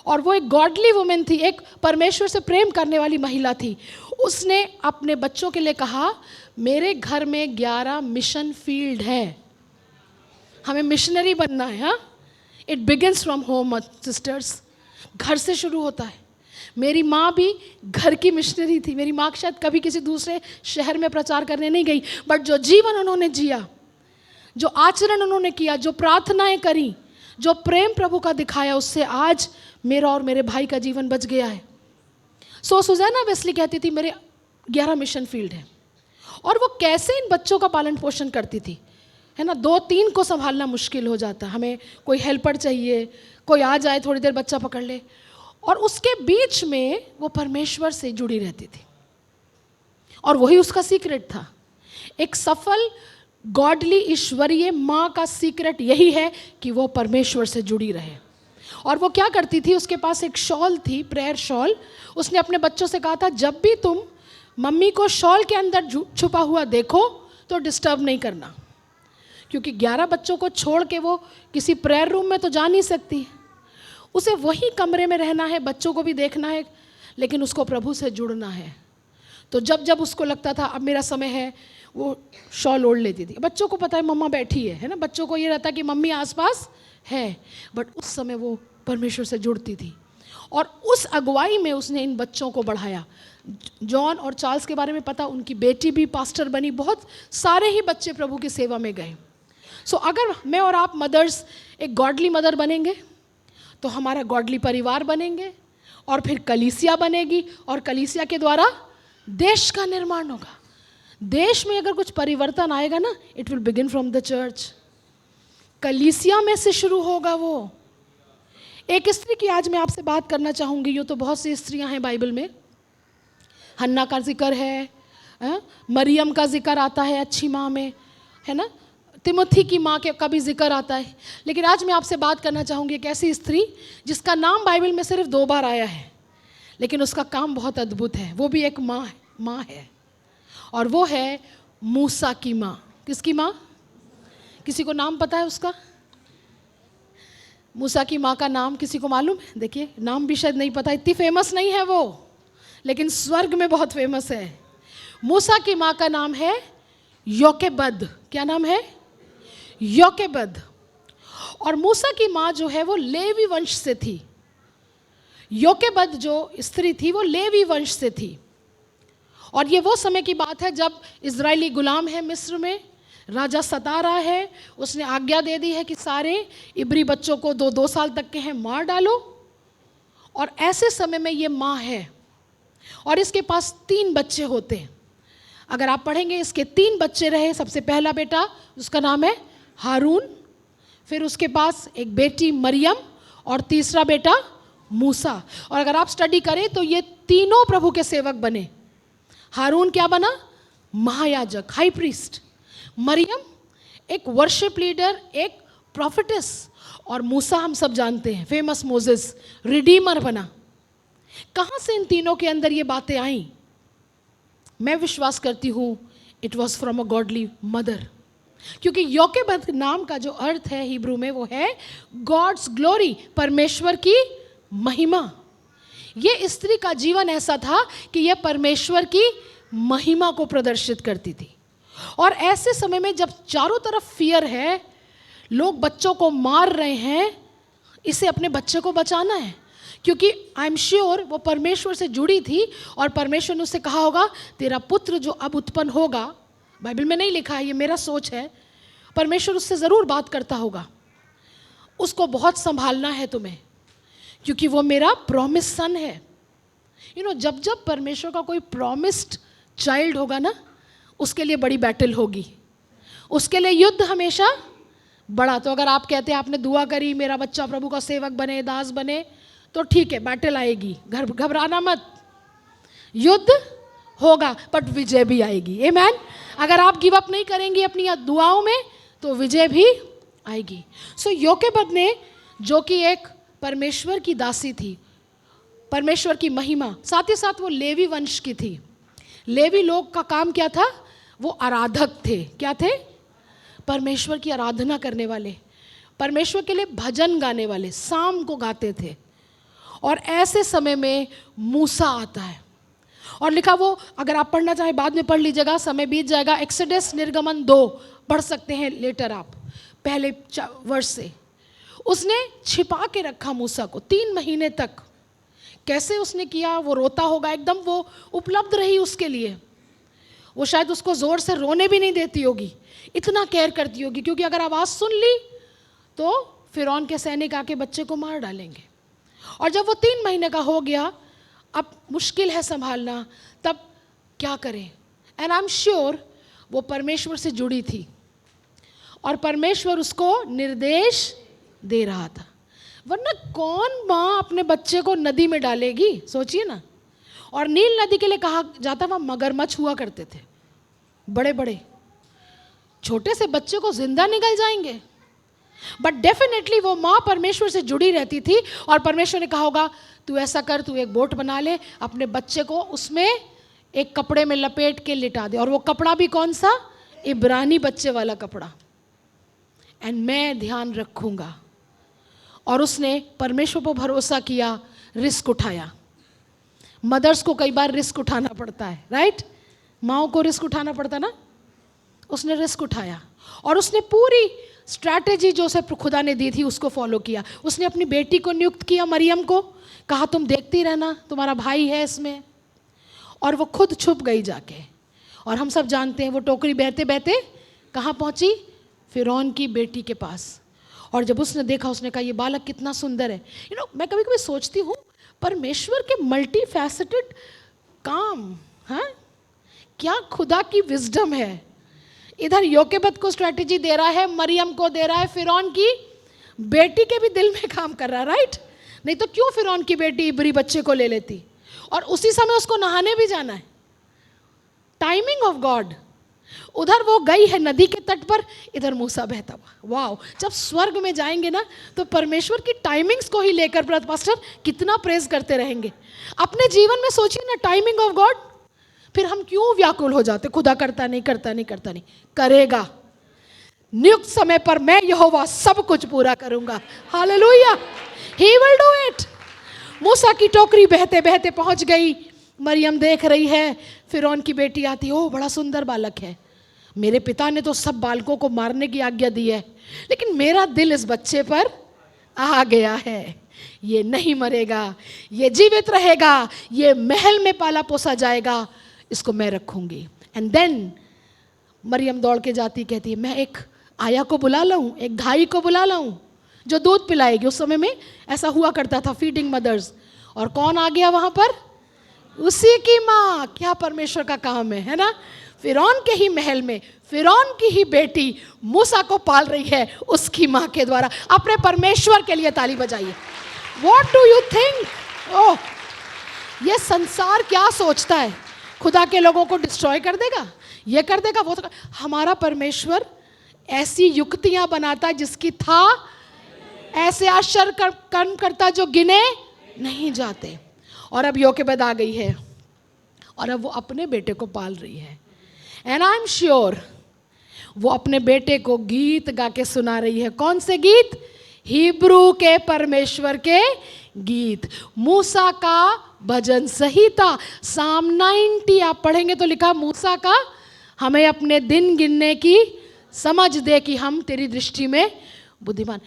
और वो एक गॉडली वुमेन थी, एक परमेश्वर से प्रेम करने वाली महिला थी। उसने अपने बच्चों के लिए कहा, मेरे घर में 11 मिशन फील्ड है, हमें मिशनरी बनना है। हाँ, it begins from home sisters, घर से शुरू होता है। मेरी माँ भी घर की मिशनरी थी। मेरी माँ शायद कभी किसी दूसरे शहर में प्रचार करने नहीं गई, बट जो जीवन उन्होंने जिया, जो आचरण उन्होंने किया, जो प्रार्थनाएं करी, जो प्रेम प्रभु का दिखाया, उससे आज मेरा और मेरे भाई का जीवन बच गया है। सो सुजाना वेस्ली कहती थी, मेरे 11 मिशन फील्ड हैं। और वो कैसे इन बच्चों का पालन पोषण करती थी, है ना। 2-3 को संभालना मुश्किल हो जाता, हमें कोई हेल्पर चाहिए, कोई आ जाए थोड़ी देर बच्चा पकड़ ले। और उसके बीच में वो परमेश्वर से जुड़ी रहती थी, और वही उसका सीक्रेट था। एक सफल गॉडली ईश्वरीय माँ का सीक्रेट यही है कि वो परमेश्वर से जुड़ी रहे। और वो क्या करती थी, उसके पास एक शॉल थी, प्रेयर शॉल। उसने अपने बच्चों से कहा था, जब भी तुम मम्मी को शॉल के अंदर छुपा हुआ देखो तो डिस्टर्ब नहीं करना, क्योंकि 11 बच्चों को छोड़ के वो किसी प्रेयर रूम में तो जा नहीं सकती। उसे वही कमरे में रहना है, बच्चों को भी देखना है, लेकिन उसको प्रभु से जुड़ना है। तो जब जब उसको लगता था अब मेरा समय है, वो शॉल ओढ़ लेती थी। बच्चों को पता है मम्मा बैठी है ना, बच्चों को ये रहता कि मम्मी आसपास है, बट उस समय वो परमेश्वर से जुड़ती थी। और उस अगुवाई में उसने इन बच्चों को बढ़ाया। जॉन और चार्ल्स के बारे में पता, उनकी बेटी भी पास्टर बनी, बहुत सारे ही बच्चे प्रभु की सेवा में गए। सो अगर मैं और आप मदर्स एक गॉडली मदर बनेंगे तो हमारा गॉडली परिवार बनेंगे, और फिर कलीसिया बनेगी, और कलीसिया के द्वारा देश का निर्माण होगा। देश में अगर कुछ परिवर्तन आएगा ना, it will begin from the church. कलीसिया में से शुरू होगा वो। एक स्त्री की आज मैं आपसे बात करना चाहूँगी। यूँ तो बहुत सी स्त्रियाँ हैं बाइबल में, हन्ना का जिक्र है, मरियम का जिक्र आता है अच्छी माँ में, है ना, तिमोथी की माँ के का भी जिक्र आता है। लेकिन आज मैं आपसे बात करना चाहूँगी एक ऐसी स्त्री जिसका नाम बाइबल में सिर्फ 2 बार आया है, लेकिन उसका काम बहुत अद्भुत है। वो भी एक माँ है, माँ है, और वो है मूसा की माँ। किसकी माँ? किसी को नाम पता है उसका? मूसा की माँ का नाम किसी को मालूम है? देखिए, नाम भी शायद नहीं पता, इतनी फेमस नहीं है वो, लेकिन स्वर्ग में बहुत फेमस है। मूसा की माँ का नाम है योकेबद। क्या नाम है? योकेबद। और मूसा की माँ जो है वो लेवी वंश से थी। योकेबद जो स्त्री थी वो लेवी वंश से थी। और ये वो समय की बात है जब इजरायली गुलाम है मिस्र में, राजा सता रहा है, उसने आज्ञा दे दी है कि सारे इब्री बच्चों को 2-2 साल तक के हैं मार डालो। और ऐसे समय में ये माँ है और इसके पास 3 बच्चे होते हैं। अगर आप पढ़ेंगे, इसके 3 बच्चे रहे। सबसे पहला बेटा, उसका नाम है हारून, फिर उसके पास एक बेटी मरियम, और तीसरा बेटा मूसा। और अगर आप स्टडी करें तो ये तीनों प्रभु के सेवक बने। हारून क्या बना? महायाजक, हाई प्रीस्ट। मरियम एक वर्शिप लीडर, एक प्रॉफिटेस। और मूसा हम सब जानते हैं, फेमस मोजेस, रिडीमर बना। कहाँ से इन तीनों के अंदर ये बातें आई? मैं विश्वास करती हूँ it was from a godly mother, क्योंकि योकेबद नाम का जो अर्थ है हिब्रू में वो है गॉड्स ग्लोरी, परमेश्वर की महिमा। ये स्त्री का जीवन ऐसा था कि यह परमेश्वर की महिमा को प्रदर्शित करती थी। और ऐसे समय में जब चारों तरफ फियर है, लोग बच्चों को मार रहे हैं, इसे अपने बच्चे को बचाना है, क्योंकि आई एम श्योर वो परमेश्वर से जुड़ी थी और परमेश्वर ने उससे कहा होगा तेरा पुत्र जो अब उत्पन्न होगा, बाइबल में नहीं लिखा है, ये मेरा सोच है, परमेश्वर उससे ज़रूर बात करता होगा, उसको बहुत संभालना है तुम्हें, क्योंकि वो मेरा प्रॉमिस सन है। जब जब परमेश्वर का कोई प्रॉमिस्ड चाइल्ड होगा ना, उसके लिए बड़ी बैटल होगी, उसके लिए युद्ध हमेशा बड़ा। तो अगर आप कहते हैं आपने दुआ करी मेरा बच्चा प्रभु का सेवक बने, दास बने, तो ठीक है, बैटल आएगी, घबराना मत, युद्ध होगा, बट विजय भी आएगी। आमीन। अगर आप गिव अप नहीं करेंगी अपनी दुआओं में तो विजय भी आएगी। सो योकेबद ने, जो कि एक परमेश्वर की दासी थी, परमेश्वर की महिमा, साथ ही साथ वो लेवी वंश की थी। लेवी लोग का काम क्या था? वो आराधक थे। क्या थे? परमेश्वर की आराधना करने वाले, परमेश्वर के लिए भजन गाने वाले, शाम को गाते थे। और ऐसे समय में मूसा आता है और लिखा, वो अगर आप पढ़ना चाहें बाद में पढ़ लीजिएगा, समय बीत जाएगा। एक्सोडस निर्गमन 2 पढ़ सकते हैं लेटर आप, पहले वर्ष से। उसने छिपा के रखा मूसा को 3 महीने तक। कैसे उसने किया? वो रोता होगा एकदम, वो उपलब्ध रही उसके लिए, वो शायद उसको ज़ोर से रोने भी नहीं देती होगी, इतना केयर करती होगी, क्योंकि अगर आवाज़ सुन ली तो फिरौन के सैनिक आके बच्चे को मार डालेंगे। और जब वो 3 महीने का हो गया, अब मुश्किल है संभालना, तब क्या करें? एंड आई एम श्योर वो परमेश्वर से जुड़ी थी और परमेश्वर उसको निर्देश दे रहा था, वरना कौन माँ अपने बच्चे को नदी में डालेगी? सोचिए ना। और नील नदी के लिए कहा जाता, वहाँ मगरमच्छ हुआ करते थे, बड़े बड़े, छोटे से बच्चे को जिंदा निकल जाएंगे। बट डेफिनेटली वो माँ परमेश्वर से जुड़ी रहती थी और परमेश्वर ने कहा होगा तू ऐसा कर, तू एक बोट बना ले, अपने बच्चे को उसमें एक कपड़े में लपेट के लिटा दे। और वो कपड़ा भी कौन सा? इब्रानी बच्चे वाला कपड़ा। एंड मैं ध्यान रखूंगा। और उसने परमेश्वर पर भरोसा किया, रिस्क उठाया। मदर्स को कई बार रिस्क उठाना पड़ता है, राइट? माँओं को रिस्क उठाना पड़ता ना। उसने रिस्क उठाया और उसने पूरी स्ट्रैटेजी जो उसे खुदा ने दी थी उसको फॉलो किया। उसने अपनी बेटी को नियुक्त किया, मरियम को, कहा तुम देखती रहना, तुम्हारा भाई है इसमें। और वो खुद छुप गई जाके। और हम सब जानते हैं वो टोकरी बहते बहते कहाँ पहुँची? फिरौन की बेटी के पास। और जब उसने देखा, उसने कहा ये बालक कितना सुंदर है। मैं कभी कभी सोचती हूँ परमेश्वर के मल्टी फैसेटेड काम, हाँ, क्या खुदा की विजडम है। इधर योकेबद को स्ट्रैटेजी दे रहा है, मरियम को दे रहा है, फिरौन की बेटी के भी दिल में काम कर रहा है, राइट? नहीं तो क्यों फिरौन की बेटी इब्री बच्चे को ले लेती? और उसी समय उसको नहाने भी जाना है। Timing of God. उधर वो गई है नदी के तट पर, इधर मूसा बहता हुआ। वाओ! जब स्वर्ग में जाएंगे ना तो परमेश्वर की टाइमिंग्स को ही लेकर ब्रदर पास्टर कितना प्रेज करते रहेंगे। अपने जीवन में सोचिए ना, टाइमिंग ऑफ गॉड। फिर हम क्यों व्याकुल हो जाते, खुदा करता नहीं करता नहीं करता नहीं। करेगा, नियुक्त समय पर मैं यहोवा सब कुछ पूरा करूंगा। Hallelujah, he will do it. मूसा की टोकरी बहते बहते पहुंच गई। मरियम देख रही है, फिरौन की बेटी आती, ओह बड़ा सुंदर बालक है, मेरे पिता ने तो सब बालकों को मारने की आज्ञा दी है, लेकिन मेरा दिल इस बच्चे पर आ गया है, ये नहीं मरेगा, ये जीवित रहेगा, ये महल में पाला पोसा जाएगा, इसको मैं रखूंगी। एंड देन मरियम दौड़ के जाती, कहती है मैं एक आया को बुला लाऊं, एक घाई को बुला लाऊं जो दूध पिलाएगी। उस समय में ऐसा हुआ करता था, फीडिंग मदर्स। और कौन आ गया वहां पर? उसी की माँ। क्या परमेश्वर का काम है ना? फिरौन के ही महल में फिरौन की ही बेटी मूसा को पाल रही है उसकी माँ के द्वारा। अपने परमेश्वर के लिए ताली बजाइए। What do you think? ओह, ये संसार क्या सोचता है? खुदा के लोगों को डिस्ट्रॉय कर देगा, ये कर देगा, वो हमारा परमेश्वर ऐसी युक्तियां बनाता है जिसकी था ऐसे आश्चर्य कर्म करता जो गिने नहीं जाते। और अब योकेबेद आ गई है और अब वो अपने बेटे को पाल रही है। एंड आई एम श्योर वो अपने बेटे को गीत गा के सुना रही है। कौन से गीत? हिब्रू के परमेश्वर के गीत, मूसा का भजन संहिता, साम 90 आप पढ़ेंगे तो लिखा मूसा का हमें अपने दिन गिनने की समझ दे कि हम तेरी दृष्टि में बुद्धिमान।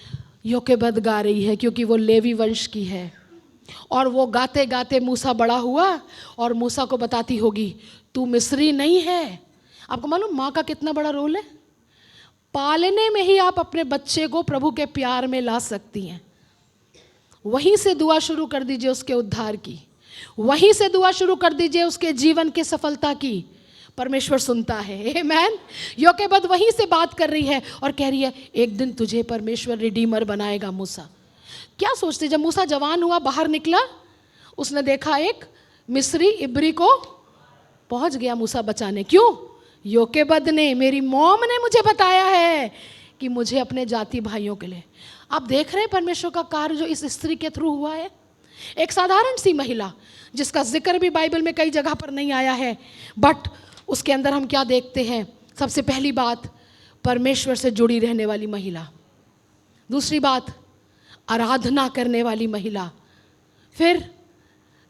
योकेबेद गा रही है क्योंकि वो लेवी वंश की है। और वो गाते गाते मूसा बड़ा हुआ और मूसा को बताती होगी तू मिस्री नहीं है। आपको मालूम माँ का कितना बड़ा रोल है? पालने में ही आप अपने बच्चे को प्रभु के प्यार में ला सकती हैं। वहीं से दुआ शुरू कर दीजिए उसके उद्धार की, वहीं से दुआ शुरू कर दीजिए उसके जीवन की सफलता की। परमेश्वर सुनता है। आमेन। योकेबेद वहीं से बात कर रही है और कह रही है एक दिन तुझे परमेश्वर रिडीमर बनाएगा। मूसा क्या सोचते, जब मूसा जवान हुआ बाहर निकला, उसने देखा एक मिस्री इब्री को पहुंच गया मूसा बचाने। क्यों? योकेबेद ने, मेरी मॉम ने मुझे बताया है कि मुझे अपने जाति भाइयों के लिए। आप देख रहे हैं परमेश्वर का कार्य जो इस स्त्री के थ्रू हुआ है। एक साधारण सी महिला जिसका जिक्र भी बाइबल में कई जगह पर नहीं आया है, बट उसके अंदर हम क्या देखते हैं? सबसे पहली बात, परमेश्वर से जुड़ी रहने वाली महिला। दूसरी बात, आराधना करने वाली महिला। फिर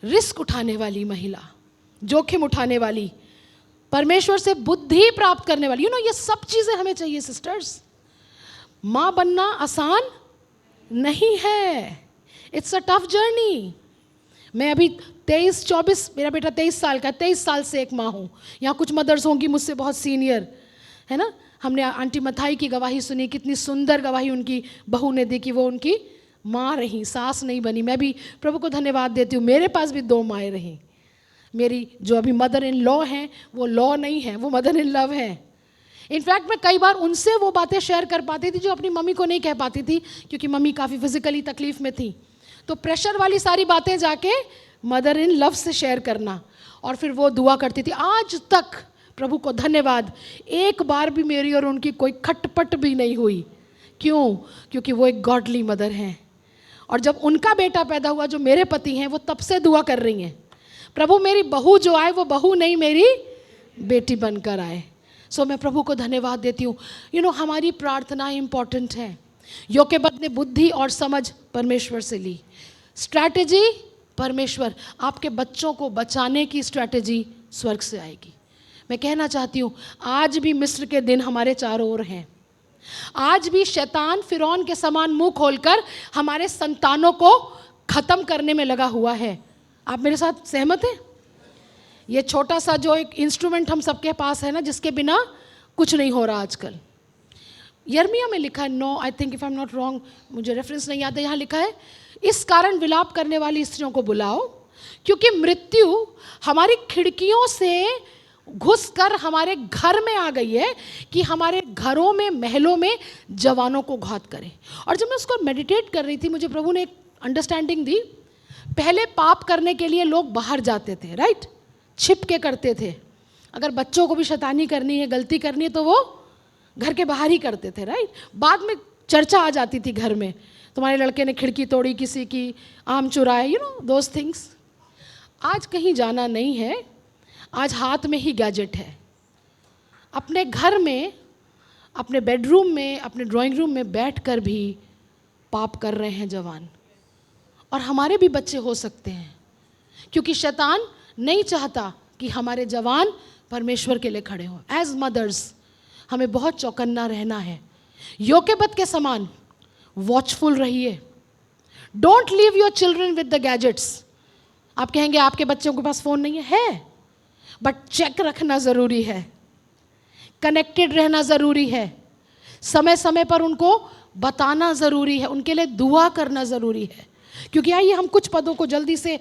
रिस्क उठाने वाली महिला, जोखिम उठाने वाली, परमेश्वर से बुद्धि प्राप्त करने वाली। ये सब चीज़ें हमें चाहिए सिस्टर्स। माँ बनना आसान नहीं है, इट्स अ टफ जर्नी। मैं अभी 23-24, मेरा बेटा 23 साल का, 23 साल से एक माँ हूँ। यहाँ कुछ मदर्स होंगी मुझसे बहुत सीनियर, है ना। हमने आंटी मथाई की गवाही सुनी, कितनी सुंदर गवाही उनकी बहू ने दी कि वो उनकी माँ रही, सास नहीं बनी। मैं भी प्रभु को धन्यवाद देती हूँ, मेरे पास भी 2 माएँ रहीं। मेरी जो अभी मदर इन लॉ हैं वो लॉ नहीं है, वो मदर इन लव है। इनफैक्ट मैं कई बार उनसे वो बातें शेयर कर पाती थी जो अपनी मम्मी को नहीं कह पाती थी, क्योंकि मम्मी काफ़ी फिजिकली तकलीफ में थी। तो प्रेशर वाली सारी बातें जाके मदर इन लव से शेयर करना, और फिर वो दुआ करती थी। आज तक प्रभु को धन्यवाद, एक बार भी मेरी और उनकी कोई खटपट भी नहीं हुई। क्यों? क्योंकि वो एक गॉडली मदर हैं। और जब उनका बेटा पैदा हुआ जो मेरे पति हैं, वो तब से दुआ कर रही हैं, प्रभु मेरी बहू जो आए वो बहू नहीं, मेरी बेटी बनकर आए। सो मैं प्रभु को धन्यवाद देती हूँ। हमारी प्रार्थनाएं इंपॉर्टेंट हैं। योकेबेद ने बुद्धि और समझ परमेश्वर से ली, स्ट्रैटेजी परमेश्वर। आपके बच्चों को बचाने की स्ट्रैटेजी स्वर्ग से आएगी। मैं कहना चाहती हूँ, आज भी मिस्र के दिन हमारे चारों ओर हैं। आज भी शैतान फिरौन के समान मुंह खोलकर हमारे संतानों को खत्म करने में लगा हुआ है। आप मेरे साथ सहमत हैं? ये छोटा सा जो एक इंस्ट्रूमेंट हम सबके पास है ना, जिसके बिना कुछ नहीं हो रहा आजकल। यर्मिया में लिखा है 9, I think if I am not wrong, मुझे रेफरेंस नहीं याद है, यहाँ लिखा है इस कारण विलाप करने वाली स्त्रियों को बुलाओ, क्योंकि मृत्यु हमारी खिड़कियों से घुसकर हमारे घर में आ गई है कि हमारे घरों में, महलों में जवानों को घात करे। और जब मैं उसको मेडिटेट कर रही थी, मुझे प्रभु ने एक अंडरस्टैंडिंग दी। पहले पाप करने के लिए लोग बाहर जाते थे, राइट, छिप के करते थे। अगर बच्चों को भी शैतानी करनी है, गलती करनी है, तो वो घर के बाहर ही करते थे, राइट। बाद में चर्चा आ जाती थी घर में, तुम्हारे लड़के ने खिड़की तोड़ी, किसी की आम चुराए, दोज थिंग्स। आज कहीं जाना नहीं है, आज हाथ में ही गैजेट है। अपने घर में, अपने बेडरूम में, अपने ड्राइंग रूम में बैठकर भी पाप कर रहे हैं जवान। और हमारे भी बच्चे हो सकते हैं, क्योंकि शैतान नहीं चाहता कि हमारे जवान परमेश्वर के लिए खड़े हों। एज मदर्स हमें बहुत चौकन्ना रहना है। योकेबत के समान वॉचफुल रहिए। Don't leave your children with the gadgets. आप कहेंगे आपके बच्चों के पास फ़ोन नहीं है, बट चेक रखना ज़रूरी है, कनेक्टेड रहना ज़रूरी है, समय समय पर उनको बताना ज़रूरी है, उनके लिए दुआ करना ज़रूरी है। क्योंकि आइए हम कुछ पदों को जल्दी से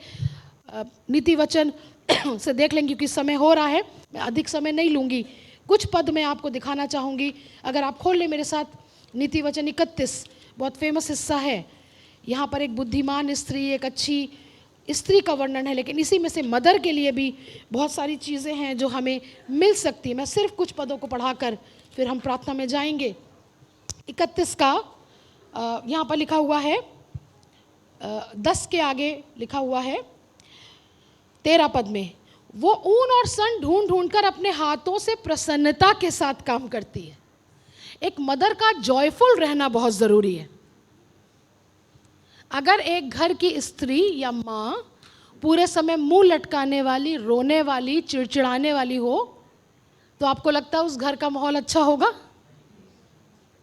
नीति वचन से देख लेंगे, क्योंकि समय हो रहा है, मैं अधिक समय नहीं लूँगी। कुछ पद मैं आपको दिखाना चाहूँगी। अगर आप खोल लें मेरे साथ नीति वचन 31, बहुत फेमस हिस्सा है। यहाँ पर एक बुद्धिमान स्त्री, एक अच्छी स्त्री का वर्णन है, लेकिन इसी में से मदर के लिए भी बहुत सारी चीज़ें हैं जो हमें मिल सकती हैं। मैं सिर्फ कुछ पदों को पढ़ाकर फिर हम प्रार्थना में जाएंगे। 31 का यहाँ पर लिखा हुआ है, 10 के आगे लिखा हुआ है 13 पद में, वो ऊन और सन ढूंढ ढूंढ कर अपने हाथों से प्रसन्नता के साथ काम करती है। एक मदर का जॉयफुल रहना बहुत ज़रूरी है। अगर एक घर की स्त्री या माँ पूरे समय मुंह लटकाने वाली, रोने वाली, चिड़चिड़ाने वाली हो, तो आपको लगता है उस घर का माहौल अच्छा होगा?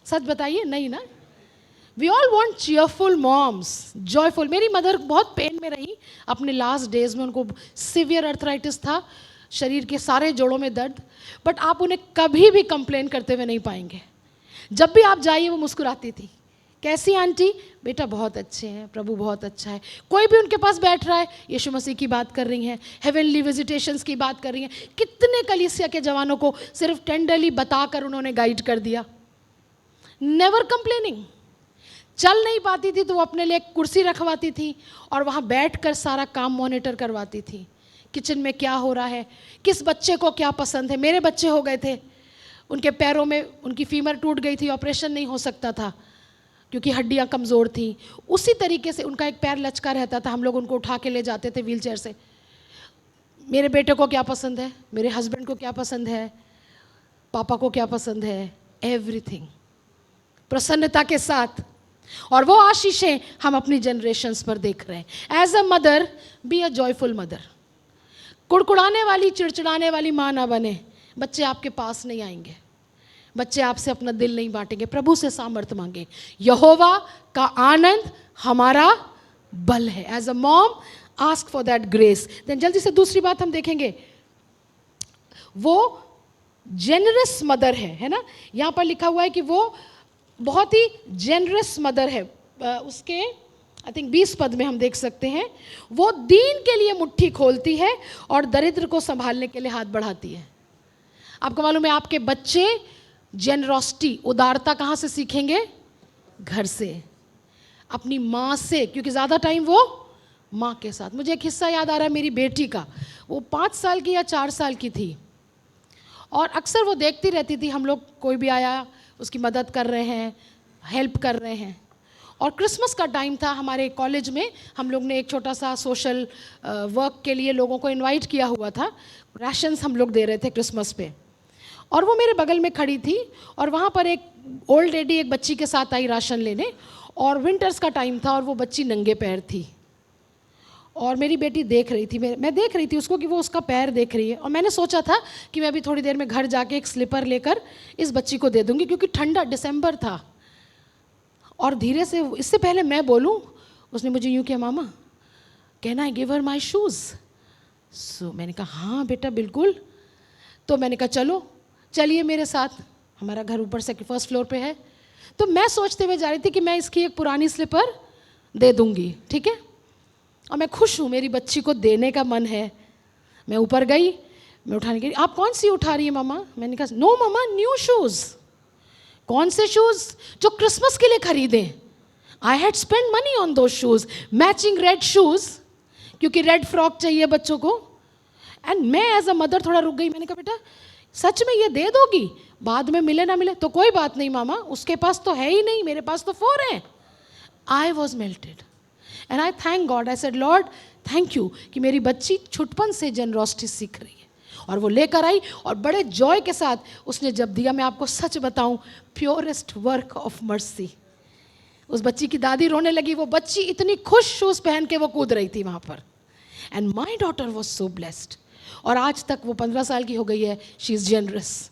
सच बताइए, नहीं ना। We all want cheerful moms, joyful. मेरी मदर बहुत पेन में रही अपने लास्ट डेज में। उनको सीवियर अर्थराइटिस था, शरीर के सारे जोड़ों में दर्द, बट आप उन्हें कभी भी कंप्लेन करते हुए नहीं पाएंगे। जब भी आप जाइए वो मुस्कुराती थी। कैसी आंटी? बेटा बहुत अच्छे हैं, प्रभु बहुत अच्छा है। कोई भी उनके पास बैठ रहा है, यीशु मसीह की बात कर रही हैं, हेवनली विजिटेशंस की बात कर रही हैं। कितने कलीसिया के जवानों को सिर्फ टेंडरली बताकर उन्होंने गाइड कर दिया। Never complaining. चल नहीं पाती थी तो वो अपने लिए एक कुर्सी रखवाती थी और वहाँ बैठकर सारा काम मॉनिटर करवाती थी। किचन में क्या हो रहा है, किस बच्चे को क्या पसंद है। मेरे बच्चे हो गए थे, उनके पैरों में उनकी फीमर टूट गई थी, ऑपरेशन नहीं हो सकता था क्योंकि हड्डियाँ कमज़ोर थीं। उसी तरीके से उनका एक पैर लचका रहता था, हम लोग उनको उठा के ले जाते थे व्हीलचेयर से। मेरे बेटे को क्या पसंद है, मेरे हस्बैंड को क्या पसंद है, पापा को क्या पसंद है, एवरीथिंग प्रसन्नता के साथ। और वो आशीषें हम अपनी जनरेशन्स पर देख रहे हैं। As a mother, be a joyful mother. कुड़कुड़ाने वाली, चिड़चिड़ाने वाली माँ ना बने। बच्चे आपके पास नहीं आएंगे, बच्चे आपसे अपना दिल नहीं बांटेंगे। प्रभु से सामर्थ्य मांगे। यहोवा का आनंद हमारा बल है। As a mom, ask for that grace. Then जल्दी से दूसरी बात हम देखेंगे, वो जेनरस मदर है ना। यहाँ पर लिखा हुआ है कि वो बहुत ही जेनरस मदर है। उसके आई थिंक 20 पद में हम देख सकते हैं, वो दीन के लिए मुट्ठी खोलती है और दरिद्र को संभालने के लिए हाथ बढ़ाती है। आपको मालूम है, आपके बच्चे जेनरोसिटी, उदारता कहाँ से सीखेंगे? घर से, अपनी माँ से, क्योंकि ज़्यादा टाइम वो माँ के साथ। मुझे एक हिस्सा याद आ रहा है मेरी बेटी का। वो 5 साल की या 4 साल की थी और अक्सर वो देखती रहती थी हम लोग, कोई भी आया उसकी मदद कर रहे हैं, हेल्प कर रहे हैं। और क्रिसमस का टाइम था, हमारे कॉलेज में हम लोग ने एक छोटा सा सोशल वर्क के लिए लोगों को इनवाइट किया हुआ था। राशंस हम लोग दे रहे थे क्रिसमस पे, और वो मेरे बगल में खड़ी थी और वहाँ पर एक ओल्ड लेडी एक बच्ची के साथ आई राशन लेने, और विंटर्स का टाइम था और वो बच्ची नंगे पैर थी। और मेरी बेटी देख रही थी, मैं देख रही थी उसको कि वो उसका पैर देख रही है। और मैंने सोचा था कि मैं अभी थोड़ी देर में घर जाके एक स्लीपर लेकर इस बच्ची को दे दूँगी, क्योंकि ठंडा दिसंबर था। और धीरे से, इससे पहले मैं बोलूँ, उसने मुझे यूँ किया, mama can I give her my shoes? So मैंने कहा हाँ बेटा बिल्कुल। तो मैंने कहा चलो चलिए मेरे साथ, हमारा घर ऊपर से 1st फ्लोर पे है। तो मैं सोचते हुए जा रही थी कि मैं इसकी एक पुरानी स्लीपर दे दूँगी, ठीक है। और मैं खुश हूँ, मेरी बच्ची को देने का मन है। मैं ऊपर गई, मैं उठाने गई। आप कौन सी उठा रही है मामा? मैंने कहा नो मामा, न्यू शूज़। कौन से शूज़? जो क्रिसमस के लिए खरीदे। I had spend money on दो शूज़, मैचिंग रेड शूज़, क्योंकि रेड फ्रॉक चाहिए बच्चों को। एंड मैं एज अ मदर थोड़ा रुक गई। मैंने कहा बेटा सच में ये दे दोगी? बाद में मिले ना मिले तो कोई बात नहीं मामा, उसके पास तो है ही नहीं, मेरे पास तो 4 हैं। I was melted and I thank God. I said Lord thank you कि मेरी बच्ची छुटपन से जनरोसिटी सीख रही है। और वो लेकर आई और बड़े जॉय के साथ उसने जब दिया, मैं आपको सच बताऊं, प्योरेस्ट वर्क ऑफ मर्सी। उस बच्ची की दादी रोने लगी, वो बच्ची इतनी खुश शूज़ पहन के वो कूद रही थी वहाँ पर। And my daughter was so blessed. और आज तक वो 15 साल की हो गई है, शी इज़ जेनरस।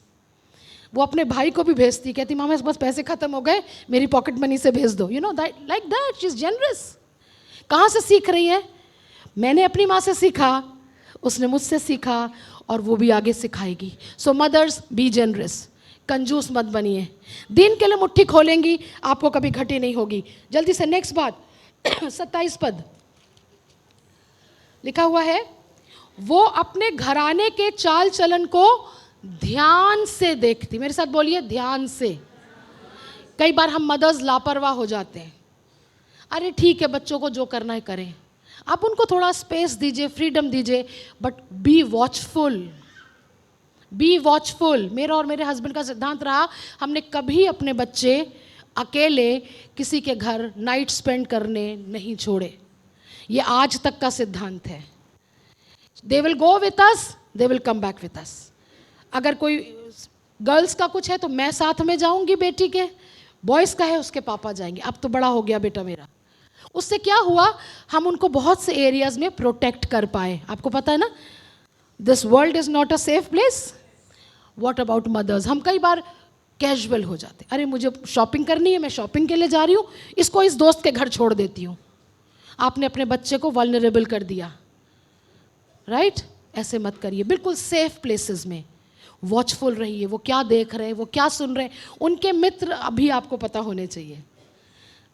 वो अपने भाई को भी भेजती, कहती मामा बस पैसे ख़त्म हो गए, मेरी पॉकेट मनी से भेज दो, you know that, like that, she is generous. कहाँ से सीख रही है? मैंने अपनी माँ से सीखा, उसने मुझसे सीखा, और वो भी आगे सिखाएगी। सो मदर्स, बी जेनरस, कंजूस मत बनिए। दिन के लिए मुट्ठी खोलेंगी, आपको कभी घटी नहीं होगी। जल्दी से नेक्स्ट बात 27 पद लिखा हुआ है, वो अपने घराने के चाल चलन को ध्यान से देखती। मेरे साथ बोलिए, ध्यान से। कई बार हम मदर्स लापरवाह हो जाते हैं। अरे ठीक है, बच्चों को जो करना है करें, आप उनको थोड़ा स्पेस दीजिए, फ्रीडम दीजिए, but be watchful, be watchful. मेरा और मेरे हस्बैंड का सिद्धांत रहा, हमने कभी अपने बच्चे अकेले किसी के घर नाइट स्पेंड करने नहीं छोड़े। ये आज तक का सिद्धांत है। They will go with us, they will come back with us. अगर कोई गर्ल्स का कुछ है तो मैं साथ में जाऊंगी बेटी के, बॉयज़ का है उसके पापा जाएंगे। अब तो बड़ा हो गया बेटा मेरा। उससे क्या हुआ, हम उनको बहुत से एरियाज में प्रोटेक्ट कर पाए। आपको पता है ना, this world is not a safe place. What about mother's? हम कई बार कैजुअल हो जाते, अरे मुझे शॉपिंग करनी है, मैं शॉपिंग के लिए जा रही हूँ, इसको इस दोस्त के घर छोड़ देती हूँ। आपने अपने बच्चे को वल्नरेबल कर दिया, राइट? ऐसे मत करिए। बिल्कुल सेफ प्लेसेस में वॉचफुल रहिए, वो क्या देख रहे हैं, वो क्या सुन रहे हैं। उनके मित्र अभी आपको पता होने चाहिए।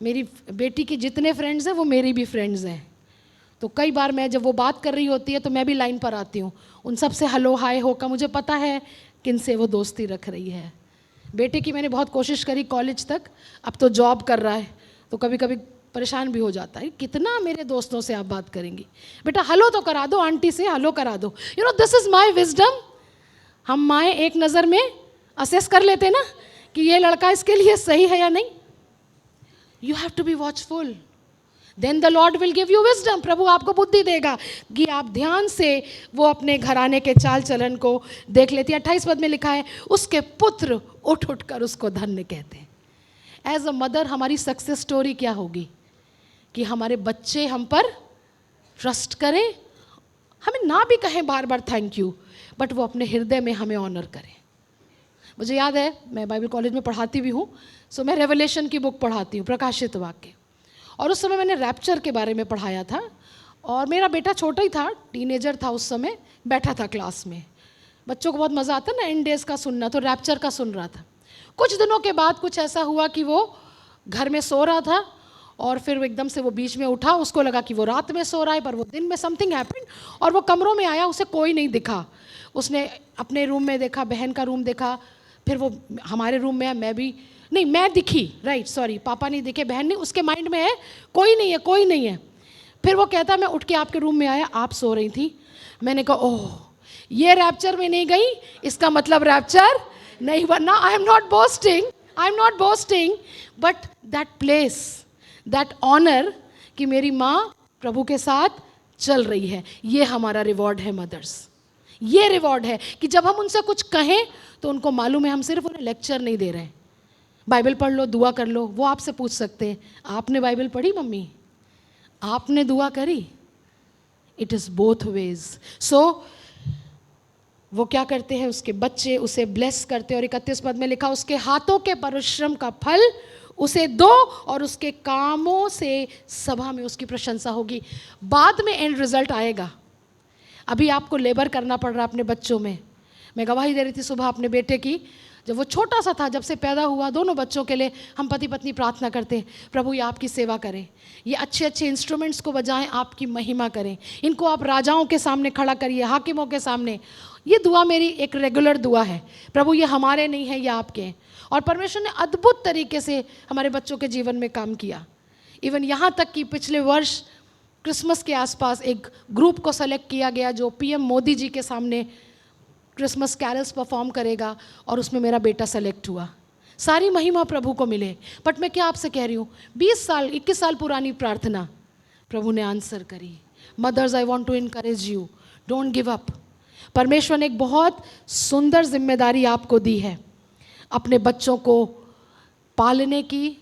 मेरी बेटी की जितने फ्रेंड्स हैं वो मेरी भी फ्रेंड्स हैं, तो कई बार मैं जब वो बात कर रही होती है तो मैं भी लाइन पर आती हूँ, उन सब से हलो हाय होकर मुझे पता है किन से वो दोस्ती रख रही है। बेटे की मैंने बहुत कोशिश करी कॉलेज तक, अब तो जॉब कर रहा है तो कभी कभी परेशान भी हो जाता है, कितना मेरे दोस्तों से आप बात करेंगी, बेटा हलो तो करा दो, आंटी से हलो करा दो। You know this is my wisdom. हम माएँ एक नज़र में असेस कर लेते ना कि ये लड़का इसके लिए सही है या नहीं। You have to be watchful, then the Lord will give you wisdom. प्रभु आपको बुद्धि देगा कि आप ध्यान से वो अपने घराने के चाल चलन को देख लेती है। 28 पद में लिखा है, उसके पुत्र उठ उठ कर उसको धन्य कहते हैं। एज अ मदर हमारी सक्सेस स्टोरी क्या होगी कि हमारे बच्चे हम पर ट्रस्ट करें, हमें ना भी कहें बार बार थैंक यू, बट वो अपने हृदय में हमें ऑनर करें। मुझे याद है, मैं बाइबल कॉलेज में पढ़ाती भी हूँ, सो मैं रेवलेशन की बुक पढ़ाती हूँ, प्रकाशित वाक्य, और उस समय मैंने रैप्चर के बारे में पढ़ाया था। और मेरा बेटा छोटा ही था, टीनेजर था उस समय, बैठा था क्लास में। बच्चों को बहुत मज़ा आता है ना एंड डेज का सुनना, तो रैप्चर का सुन रहा था। कुछ दिनों के बाद कुछ ऐसा हुआ कि वो घर में सो रहा था और फिर वो एकदम से वो बीच में उठा, उसको लगा कि वो रात में सो रहा है पर वो दिन में समथिंग हैपेंड, और वो कमरों में आया, उसे कोई नहीं दिखा। उसने अपने रूम में देखा, बहन का रूम देखा, फिर वो हमारे रूम में है, मैं भी नहीं, मैं दिखी, राइट सॉरी, पापा नहीं दिखे, बहन नहीं, उसके माइंड में है कोई नहीं है, कोई नहीं है। फिर वो कहता मैं उठ के आपके रूम में आया, आप सो रही थी। मैंने कहा ओह, ये रैप्चर में नहीं गई, इसका मतलब रैप्चर नहीं बनना। I am not boasting, I am not boasting, but that place, that honour कि मेरी माँ प्रभु के साथ चल रही है, ये हमारा रिवॉर्ड है मदर्स। ये रिवॉर्ड है कि जब हम उनसे कुछ कहें तो उनको मालूम है हम सिर्फ उन्हें लेक्चर नहीं दे रहे हैं। बाइबल पढ़ लो, दुआ कर लो, वो आपसे पूछ सकते हैं आपने बाइबल पढ़ी मम्मी, आपने दुआ करी? It is both ways. So वो क्या करते हैं, उसके बच्चे उसे ब्लेस करते हैं। और 31 पद में लिखा, उसके हाथों के परिश्रम का फल उसे दो और उसके कामों से सभा में उसकी प्रशंसा होगी। बाद में एंड रिजल्ट आएगा, अभी आपको लेबर करना पड़ रहा है अपने बच्चों में। मैं गवाही दे रही थी सुबह अपने बेटे की, जब वो छोटा सा था, जब से पैदा हुआ, दोनों बच्चों के लिए हम पति पत्नी प्रार्थना करते हैं, प्रभु ये आपकी सेवा करें, ये अच्छे अच्छे इंस्ट्रूमेंट्स को बजाएं, आपकी महिमा करें, इनको आप राजाओं के सामने खड़ा करिए, हाकिमों के सामने। ये दुआ मेरी एक रेगुलर दुआ है, प्रभु ये हमारे नहीं है, ये आपके हैं। और परमेश्वर ने अद्भुत तरीके से हमारे बच्चों के जीवन में काम किया। इवन यहाँ तक कि पिछले वर्ष क्रिसमस के आसपास एक ग्रुप को सेलेक्ट किया गया जो पीएम मोदी जी के सामने क्रिसमस कैरल्स परफॉर्म करेगा, और उसमें मेरा बेटा सेलेक्ट हुआ। सारी महिमा प्रभु को मिले। बट मैं क्या आपसे कह रही हूँ, 20 साल 21 साल पुरानी प्रार्थना प्रभु ने आंसर करी। Mothers, I want to encourage you, don't give up. परमेश्वर ने एक बहुत सुंदर जिम्मेदारी आपको दी है, अपने बच्चों को पालने की,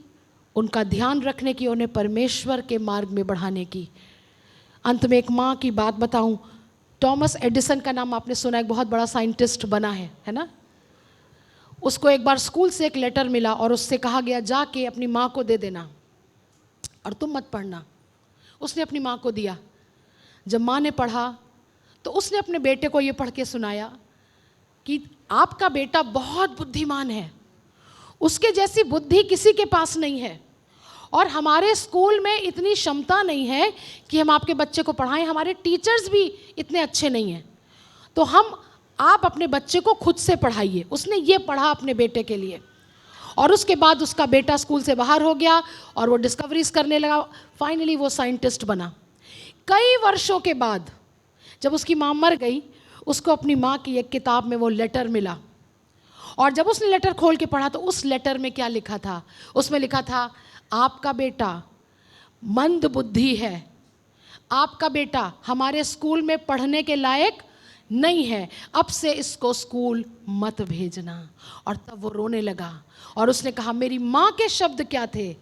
उनका ध्यान रखने की, उन्हें परमेश्वर के मार्ग में बढ़ाने की। अंत में एक माँ की बात बताऊं, थॉमस एडिसन का नाम आपने सुना, एक बहुत बड़ा साइंटिस्ट बना है ना। उसको एक बार स्कूल से एक लेटर मिला और उससे कहा गया जाके अपनी माँ को दे देना और तुम मत पढ़ना। उसने अपनी माँ को दिया। जब माँ ने पढ़ा तो उसने अपने बेटे को ये पढ़ के सुनाया कि आपका बेटा बहुत बुद्धिमान है, उसके जैसी बुद्धि किसी के पास नहीं है, और हमारे स्कूल में इतनी क्षमता नहीं है कि हम आपके बच्चे को पढ़ाएं, हमारे टीचर्स भी इतने अच्छे नहीं हैं, तो आप अपने बच्चे को खुद से पढ़ाइए। उसने ये पढ़ा अपने बेटे के लिए, और उसके बाद उसका बेटा स्कूल से बाहर हो गया और वो डिस्कवरीज करने लगा। फाइनली वो साइंटिस्ट बना। कई वर्षों के बाद जब उसकी माँ मर गई, उसको अपनी माँ की एक किताब में वो लेटर मिला, और जब उसने लेटर खोल के पढ़ा तो उस लेटर में क्या लिखा था? उसमें लिखा था, आपका बेटा मंद बुद्धि है, आपका बेटा हमारे स्कूल में पढ़ने के लायक नहीं है, अब से इसको स्कूल मत भेजना। और तब वो रोने लगा और उसने कहा, मेरी माँ के शब्द क्या थे,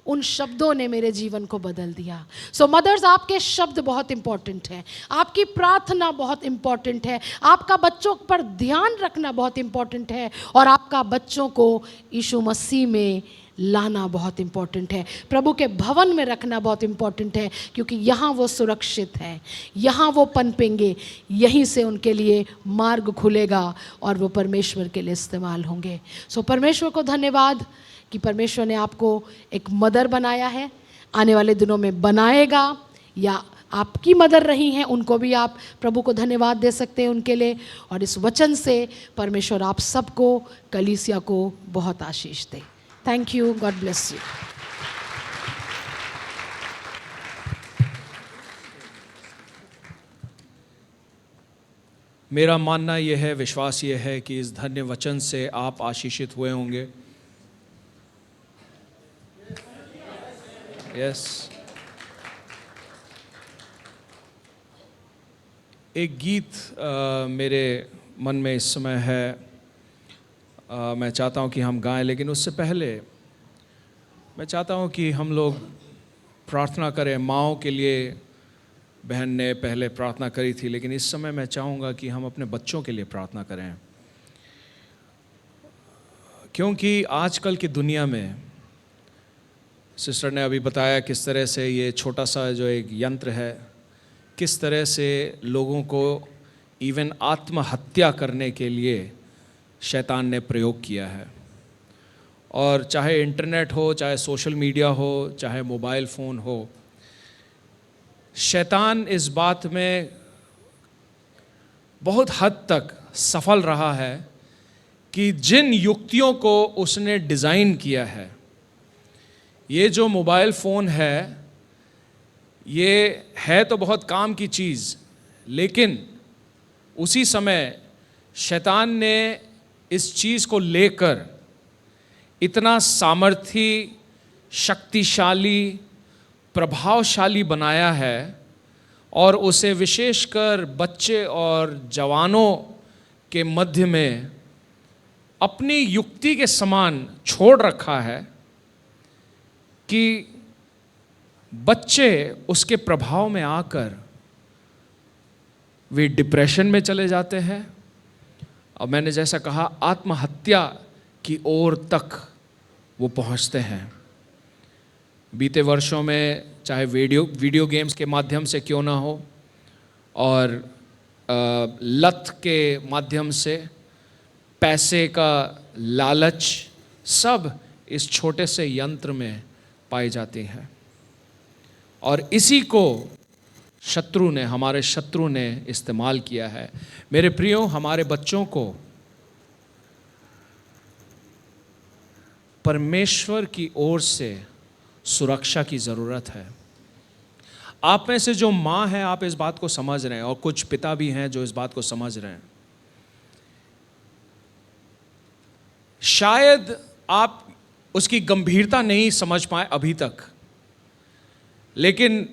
उन शब्दों ने मेरे जीवन को बदल दिया। सो मदर्स, आपके शब्द बहुत इंपॉर्टेंट हैं, आपकी प्रार्थना बहुत इंपॉर्टेंट है, आपका बच्चों पर ध्यान रखना बहुत इंपॉर्टेंट है, और आपका बच्चों को यीशु मसीह में लाना बहुत इंपॉर्टेंट है, प्रभु के भवन में रखना बहुत इंपॉर्टेंट है, क्योंकि यहाँ वो सुरक्षित हैं, यहाँ वो पनपेंगे, यहीं से उनके लिए मार्ग खुलेगा और वो परमेश्वर के लिए इस्तेमाल होंगे। सो परमेश्वर को धन्यवाद कि परमेश्वर ने आपको एक मदर बनाया है, आने वाले दिनों में बनाएगा, या आपकी मदर रही हैं उनको भी आप प्रभु को धन्यवाद दे सकते हैं उनके लिए। और इस वचन से परमेश्वर आप सबको, कलीसिया को बहुत आशीष दे। Thank you, God bless you. मेरा मानना यह है, विश्वास यह है कि इस धन्य वचन से आप आशीषित हुए होंगे। यस। एक गीत मेरे मन में इस समय है, मैं चाहता हूं कि हम गाएं, लेकिन उससे पहले मैं चाहता हूं कि हम लोग प्रार्थना करें। माँओं के लिए बहन ने पहले प्रार्थना करी थी, लेकिन इस समय मैं चाहूँगा कि हम अपने बच्चों के लिए प्रार्थना करें, क्योंकि आजकल की दुनिया में, सिस्टर ने अभी बताया किस तरह से ये छोटा सा जो एक यंत्र है, किस तरह से लोगों को इवन आत्महत्या करने के लिए शैतान ने प्रयोग किया है। और चाहे इंटरनेट हो, चाहे सोशल मीडिया हो, चाहे मोबाइल फ़ोन हो, शैतान इस बात में बहुत हद तक सफल रहा है कि जिन युक्तियों को उसने डिज़ाइन किया है, ये जो मोबाइल फ़ोन है, ये है तो बहुत काम की चीज़, लेकिन उसी समय शैतान ने इस चीज़ को लेकर इतना सामर्थी, शक्तिशाली, प्रभावशाली बनाया है, और उसे विशेषकर बच्चे और जवानों के मध्य में अपनी युक्ति के समान छोड़ रखा है कि बच्चे उसके प्रभाव में आकर वे डिप्रेशन में चले जाते हैं, और मैंने जैसा कहा, आत्महत्या की ओर तक वो पहुंचते हैं। बीते वर्षों में चाहे वीडियो गेम्स के माध्यम से क्यों ना हो, और लत के माध्यम से, पैसे का लालच, सब इस छोटे से यंत्र में पाई जाती है। और इसी को शत्रु ने, हमारे शत्रु ने इस्तेमाल किया है। मेरे प्रियो, हमारे बच्चों को परमेश्वर की ओर से सुरक्षा की ज़रूरत है। आप में से जो माँ है, आप इस बात को समझ रहे हैं, और कुछ पिता भी हैं जो इस बात को समझ रहे हैं। शायद आप उसकी गंभीरता नहीं समझ पाए अभी तक, लेकिन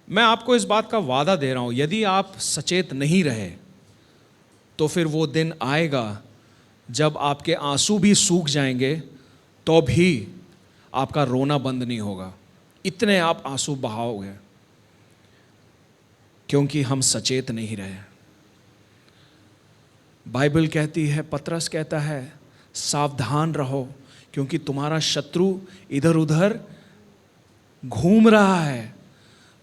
मैं आपको इस बात का वादा दे रहा हूं, यदि आप सचेत नहीं रहे तो फिर वो दिन आएगा जब आपके आंसू भी सूख जाएंगे तो भी आपका रोना बंद नहीं होगा, इतने आप आंसू बहाओगे, क्योंकि हम सचेत नहीं रहे। बाइबल कहती है, पतरस कहता है, सावधान रहो क्योंकि तुम्हारा शत्रु इधर उधर घूम रहा है,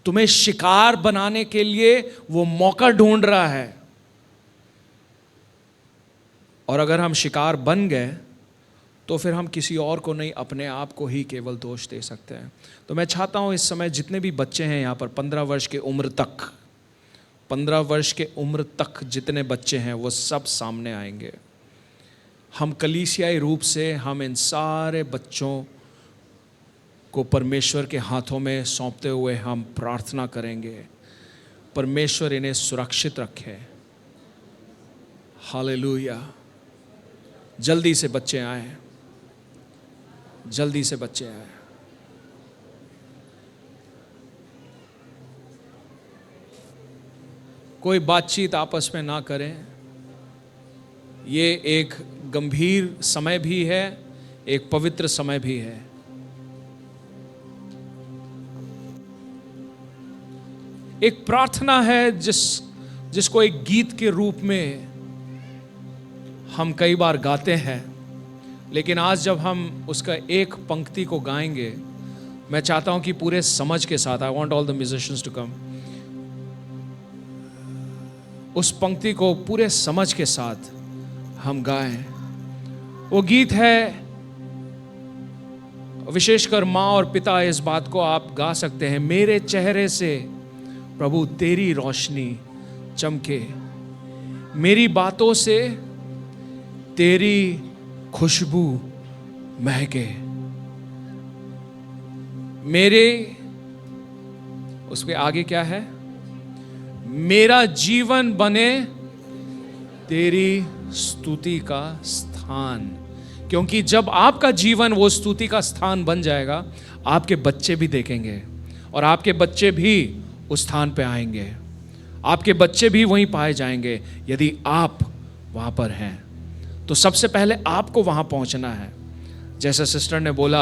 तुम्हें शिकार बनाने के लिए वो मौका ढूंढ रहा है। और अगर हम शिकार बन गए तो फिर हम किसी और को नहीं, अपने आप को ही केवल दोष दे सकते हैं। तो मैं चाहता हूं इस समय जितने भी बच्चे हैं यहाँ पर 15 वर्ष के उम्र तक, 15 वर्ष के उम्र तक जितने बच्चे हैं वो सब सामने आएंगे। हम कलीसियाई रूप से हम इन सारे बच्चों को परमेश्वर के हाथों में सौंपते हुए हम प्रार्थना करेंगे, परमेश्वर इन्हें सुरक्षित रखे। हालेलुया। जल्दी से बच्चे आए, जल्दी से बच्चे आए। कोई बातचीत आपस में ना करें, ये एक गंभीर समय भी है, एक पवित्र समय भी है। एक प्रार्थना है जिसको एक गीत के रूप में हम कई बार गाते हैं, लेकिन आज जब हम उसका एक पंक्ति को गाएंगे, मैं चाहता हूं कि पूरे समझ के साथ, I want all the musicians to come, उस पंक्ति को पूरे समझ के साथ हम गाएं। वो गीत है, विशेषकर माँ और पिता इस बात को आप गा सकते हैं, मेरे चेहरे से प्रभु तेरी रोशनी चमके, मेरी बातों से तेरी खुशबू महके, मेरे, उसके आगे क्या है, मेरा जीवन बने तेरी स्तुति का स्थान। क्योंकि जब आपका जीवन वो स्तुति का स्थान बन जाएगा, आपके बच्चे भी देखेंगे और आपके बच्चे भी उस स्थान पे आएंगे, आपके बच्चे भी वहीं पाए जाएंगे यदि आप वहां पर हैं। तो सबसे पहले आपको वहां पहुंचना है। जैसा सिस्टर ने बोला,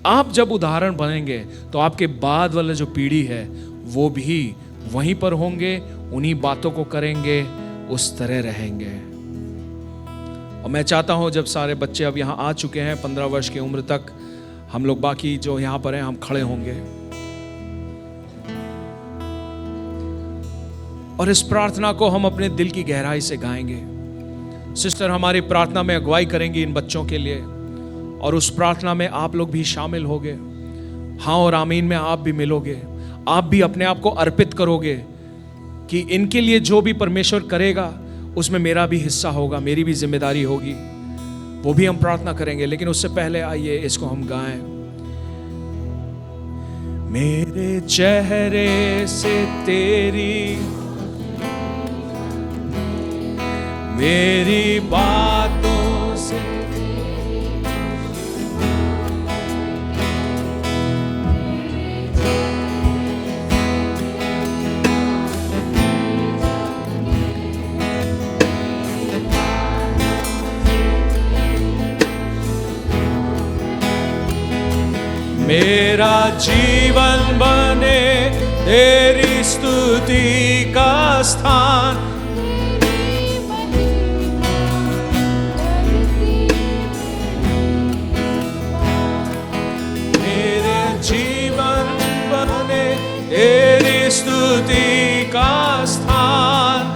आप जब उदाहरण बनेंगे तो आपके बाद वाला जो पीढ़ी है वो भी वहीं पर होंगे, उन्हीं बातों को करेंगे, उस तरह रहेंगे। और मैं चाहता हूं जब सारे बच्चे अब यहां आ चुके हैं 15 वर्ष की उम्र तक, हम लोग बाकी जो यहां पर हैं हम खड़े होंगे और इस प्रार्थना को हम अपने दिल की गहराई से गाएंगे। सिस्टर हमारी प्रार्थना में अगुवाई करेंगी इन बच्चों के लिए, और उस प्रार्थना में आप लोग भी शामिल होगे। हाँ और आमीन में आप भी मिलोगे, आप भी अपने आप को अर्पित करोगे कि इनके लिए जो भी परमेश्वर करेगा उसमें मेरा भी हिस्सा होगा, मेरी भी जिम्मेदारी होगी। वो भी हम प्रार्थना करेंगे, लेकिन उससे पहले आइए इसको हम गाएं। मेरे चेहरे से तेरी, मेरी बातों से मेरा जीवन बने तेरी स्तुति का स्थान। मेरे जीवन बने तेरी स्तुति का स्थान।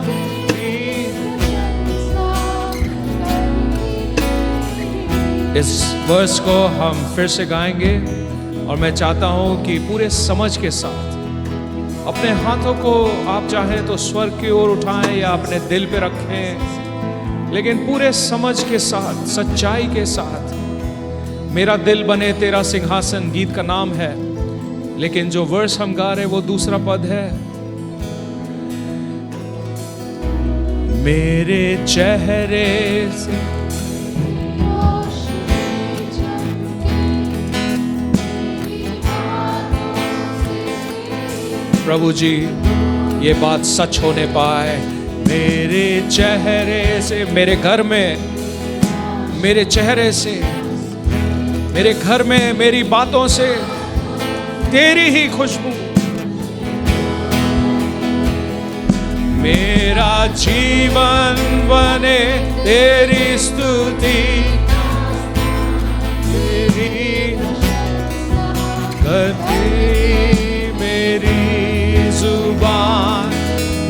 इस वर्स को हम फिर से गाएंगे और मैं चाहता हूं कि पूरे समझ के साथ अपने हाथों को आप चाहें तो स्वर्ग की ओर उठाएं या अपने दिल पे रखें, लेकिन पूरे समझ के साथ, सच्चाई के साथ। मेरा दिल बने तेरा सिंहासन गीत का नाम है, लेकिन जो वर्स हम गा रहे वो दूसरा पद है। मेरे चेहरे से प्रभु जी ये बात सच होने पाए। मेरे चेहरे से, मेरे घर में, मेरे चेहरे से, मेरे घर में, मेरी बातों से तेरी ही खुशबू। मेरा जीवन बने तेरी स्तुति, तेरी करती मेरी जुबान।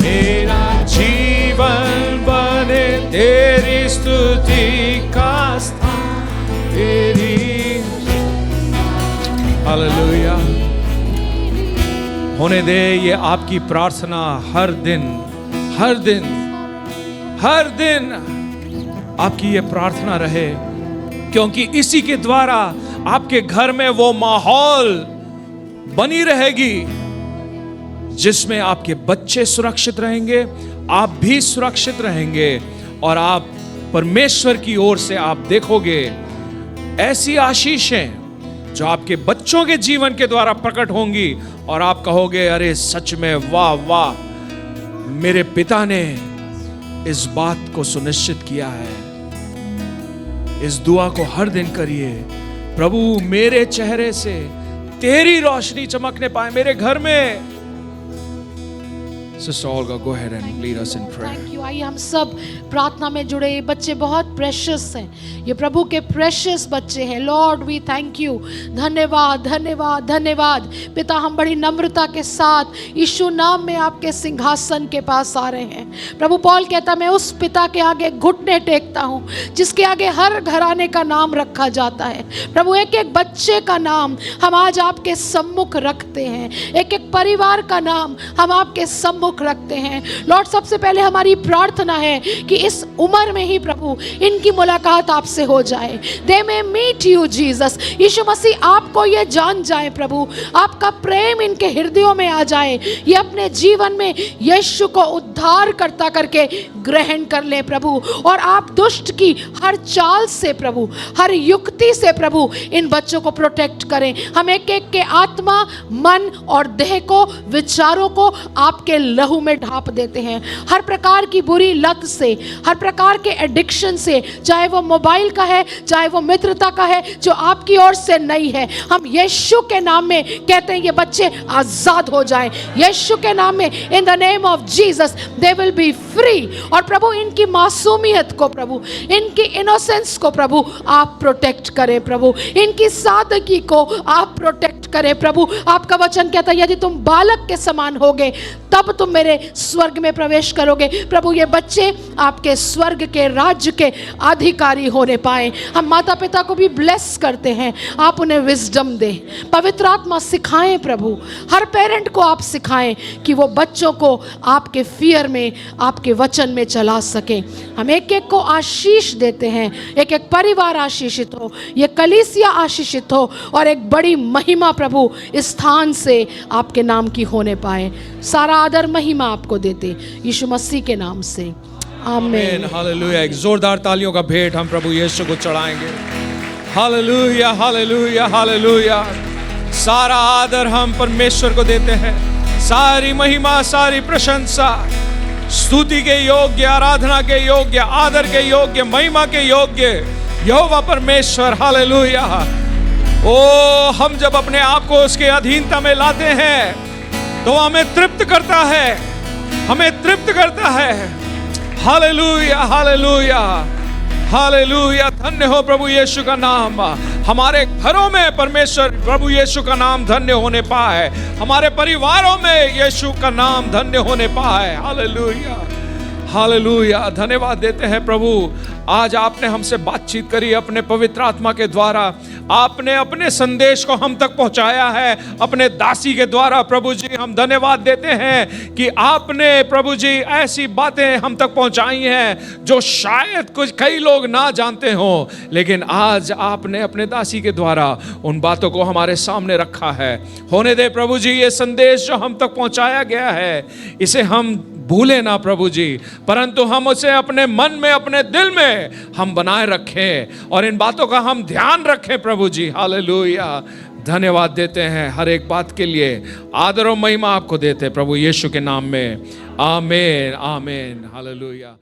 मेरा जीवन बने तेरी स्तुति का स्थान, तेरी। हालेलुया। होने दे ये आपकी प्रार्थना हर दिन, हर दिन, हर दिन आपकी ये प्रार्थना रहे, क्योंकि इसी के द्वारा आपके घर में वो माहौल बनी रहेगी जिसमें आपके बच्चे सुरक्षित रहेंगे, आप भी सुरक्षित रहेंगे, और आप परमेश्वर की ओर से आप देखोगे ऐसी आशीषें जो आपके बच्चों के जीवन के द्वारा प्रकट होंगी, और आप कहोगे अरे सच में वाह वाह, मेरे पिता ने इस बात को सुनिश्चित किया है। इस दुआ को हर दिन करिए, प्रभु मेरे चेहरे से तेरी रोशनी चमकने पाए मेरे घर में। Sister Olga, go ahead and lead us in prayer. Thank you. आइए हम सब प्रार्थना में जुड़े। ये बच्चे बहुत प्रेशियस हैं, ये प्रभु के प्रेशियस बच्चे हैं। लॉर्ड वी थैंक यू, धन्यवाद धन्यवाद धन्यवाद। पिता, हम बड़ी नम्रता के साथ यीशु नाम में आपके सिंहासन के पास आ रहे हैं। प्रभु पौल कहता, मैं उस पिता के आगे घुटने टेकता हूँ जिसके आगे हर घराने का नाम रखा जाता है। प्रभु एक एक बच्चे का नाम हम आज आपके सम्मुख रखते हैं, एक एक परिवार का नाम हम आपके सम्मुख रखते हैं। लॉर्ड, सबसे पहले हमारी प्रार्थना है कि इस उम्र में ही प्रभु इनकी मुलाकात आपसे हो जाए। दे में मीट यू जीसस। यीशु मसीह आपको ये जान जाए प्रभु, आपका प्रेम इनके हृदयों में आ जाए, ये अपने जीवन में यीशु को उद्धार करता करके ग्रहण कर ले प्रभु। और आप दुष्ट की हर चाल से प्रभु, हर युक्ति से प्रभु इन बच्चों को प्रोटेक्ट करें। हम एक एक के आत्मा, मन और देह को, विचारों को आपके लहू में ढाप देते हैं। हर प्रकार की बुरी लत से, हर प्रकार के एडिक्शन से, चाहे वो मोबाइल का है, चाहे वो मित्रता का है जो आपकी ओर से नहीं है, हम यीशु के नाम में कहते हैं ये बच्चे आजाद हो जाएं। यीशु के नाम में, इन the name of Jesus they will be free. और प्रभु इनकी मासूमियत को प्रभु, इनकी इनोसेंस को प्रभु आप प्रोटेक्ट करें प्रभु, इनकी सादगी को आप प्रोटेक्ट करें प्रभु। आपका वचन कहता है यदि तुम बालक के समान होगे तब तुम मेरे स्वर्ग में प्रवेश करोगे। प्रभु ये बच्चे आपके स्वर्ग के राज्य के अधिकारी होने पाए। हम माता पिता को भी ब्लेस करते हैं, आप उन्हें विजडम दें, पवित्र आत्मा सिखाएं प्रभु। हर पेरेंट को आप सिखाएं कि वो बच्चों को आपके फियर में, आपके वचन में चला सके। हम एक एक को आशीष देते हैं, एक एक परिवार आशीषित हो, ये कलीसिया आशीषित हो, और एक बड़ी महिमा प्रभु इस स्थान से आपके नाम की होने पाए। सारा आदर महिमा आपको देते यीशु मसीह के नाम से, आमीन। हालेलुया। एक जोरदार तालियों का भेंट हम प्रभु यीशु को चढ़ाएंगे। Hallelujah hallelujah hallelujah. सारा आदर हम परमेश्वर को देते हैं, सारी महिमा, सारी प्रशंसा स्तुति के योग्य, आराधना के योग्य, आदर के योग्य, महिमा के योग्य यहोवा परमेश्वर। हालेलुया। ओ हम जब अपने आप को उसके अधीनता में लाते हैं तो हमें तृप्त करता है, हमें तृप्त करता है। Hallelujah hallelujah hallelujah. धन्य हो प्रभु यीशु का नाम। हमारे घरों में परमेश्वर प्रभु यीशु का नाम धन्य होने पाए, हमारे परिवारों में यीशु का नाम धन्य होने पाए। Hallelujah hallelujah. धन्यवाद देते हैं प्रभु, आज आपने हमसे बातचीत करी अपने पवित्र आत्मा के द्वारा, आपने अपने संदेश को हम तक पहुंचाया है अपने दासी के द्वारा। प्रभु जी हम धन्यवाद देते हैं कि आपने प्रभु जी ऐसी बातें हम तक पहुंचाई हैं जो शायद कुछ कई लोग ना जानते हों, लेकिन आज आपने अपने दासी के द्वारा उन बातों को हमारे सामने रखा है। होने दे प्रभु जी ये संदेश जो हम तक पहुंचाया गया है इसे हम भूले ना प्रभु जी, परंतु हम उसे अपने मन में, अपने दिल में हम बनाए रखें और इन बातों का हम ध्यान रखें प्रभु जी। हालेलुया। धन्यवाद देते हैं हर एक बात के लिए, आदर और महिमा आपको देते हैं प्रभु यीशु के नाम में। आमीन आमीन। हालेलुया।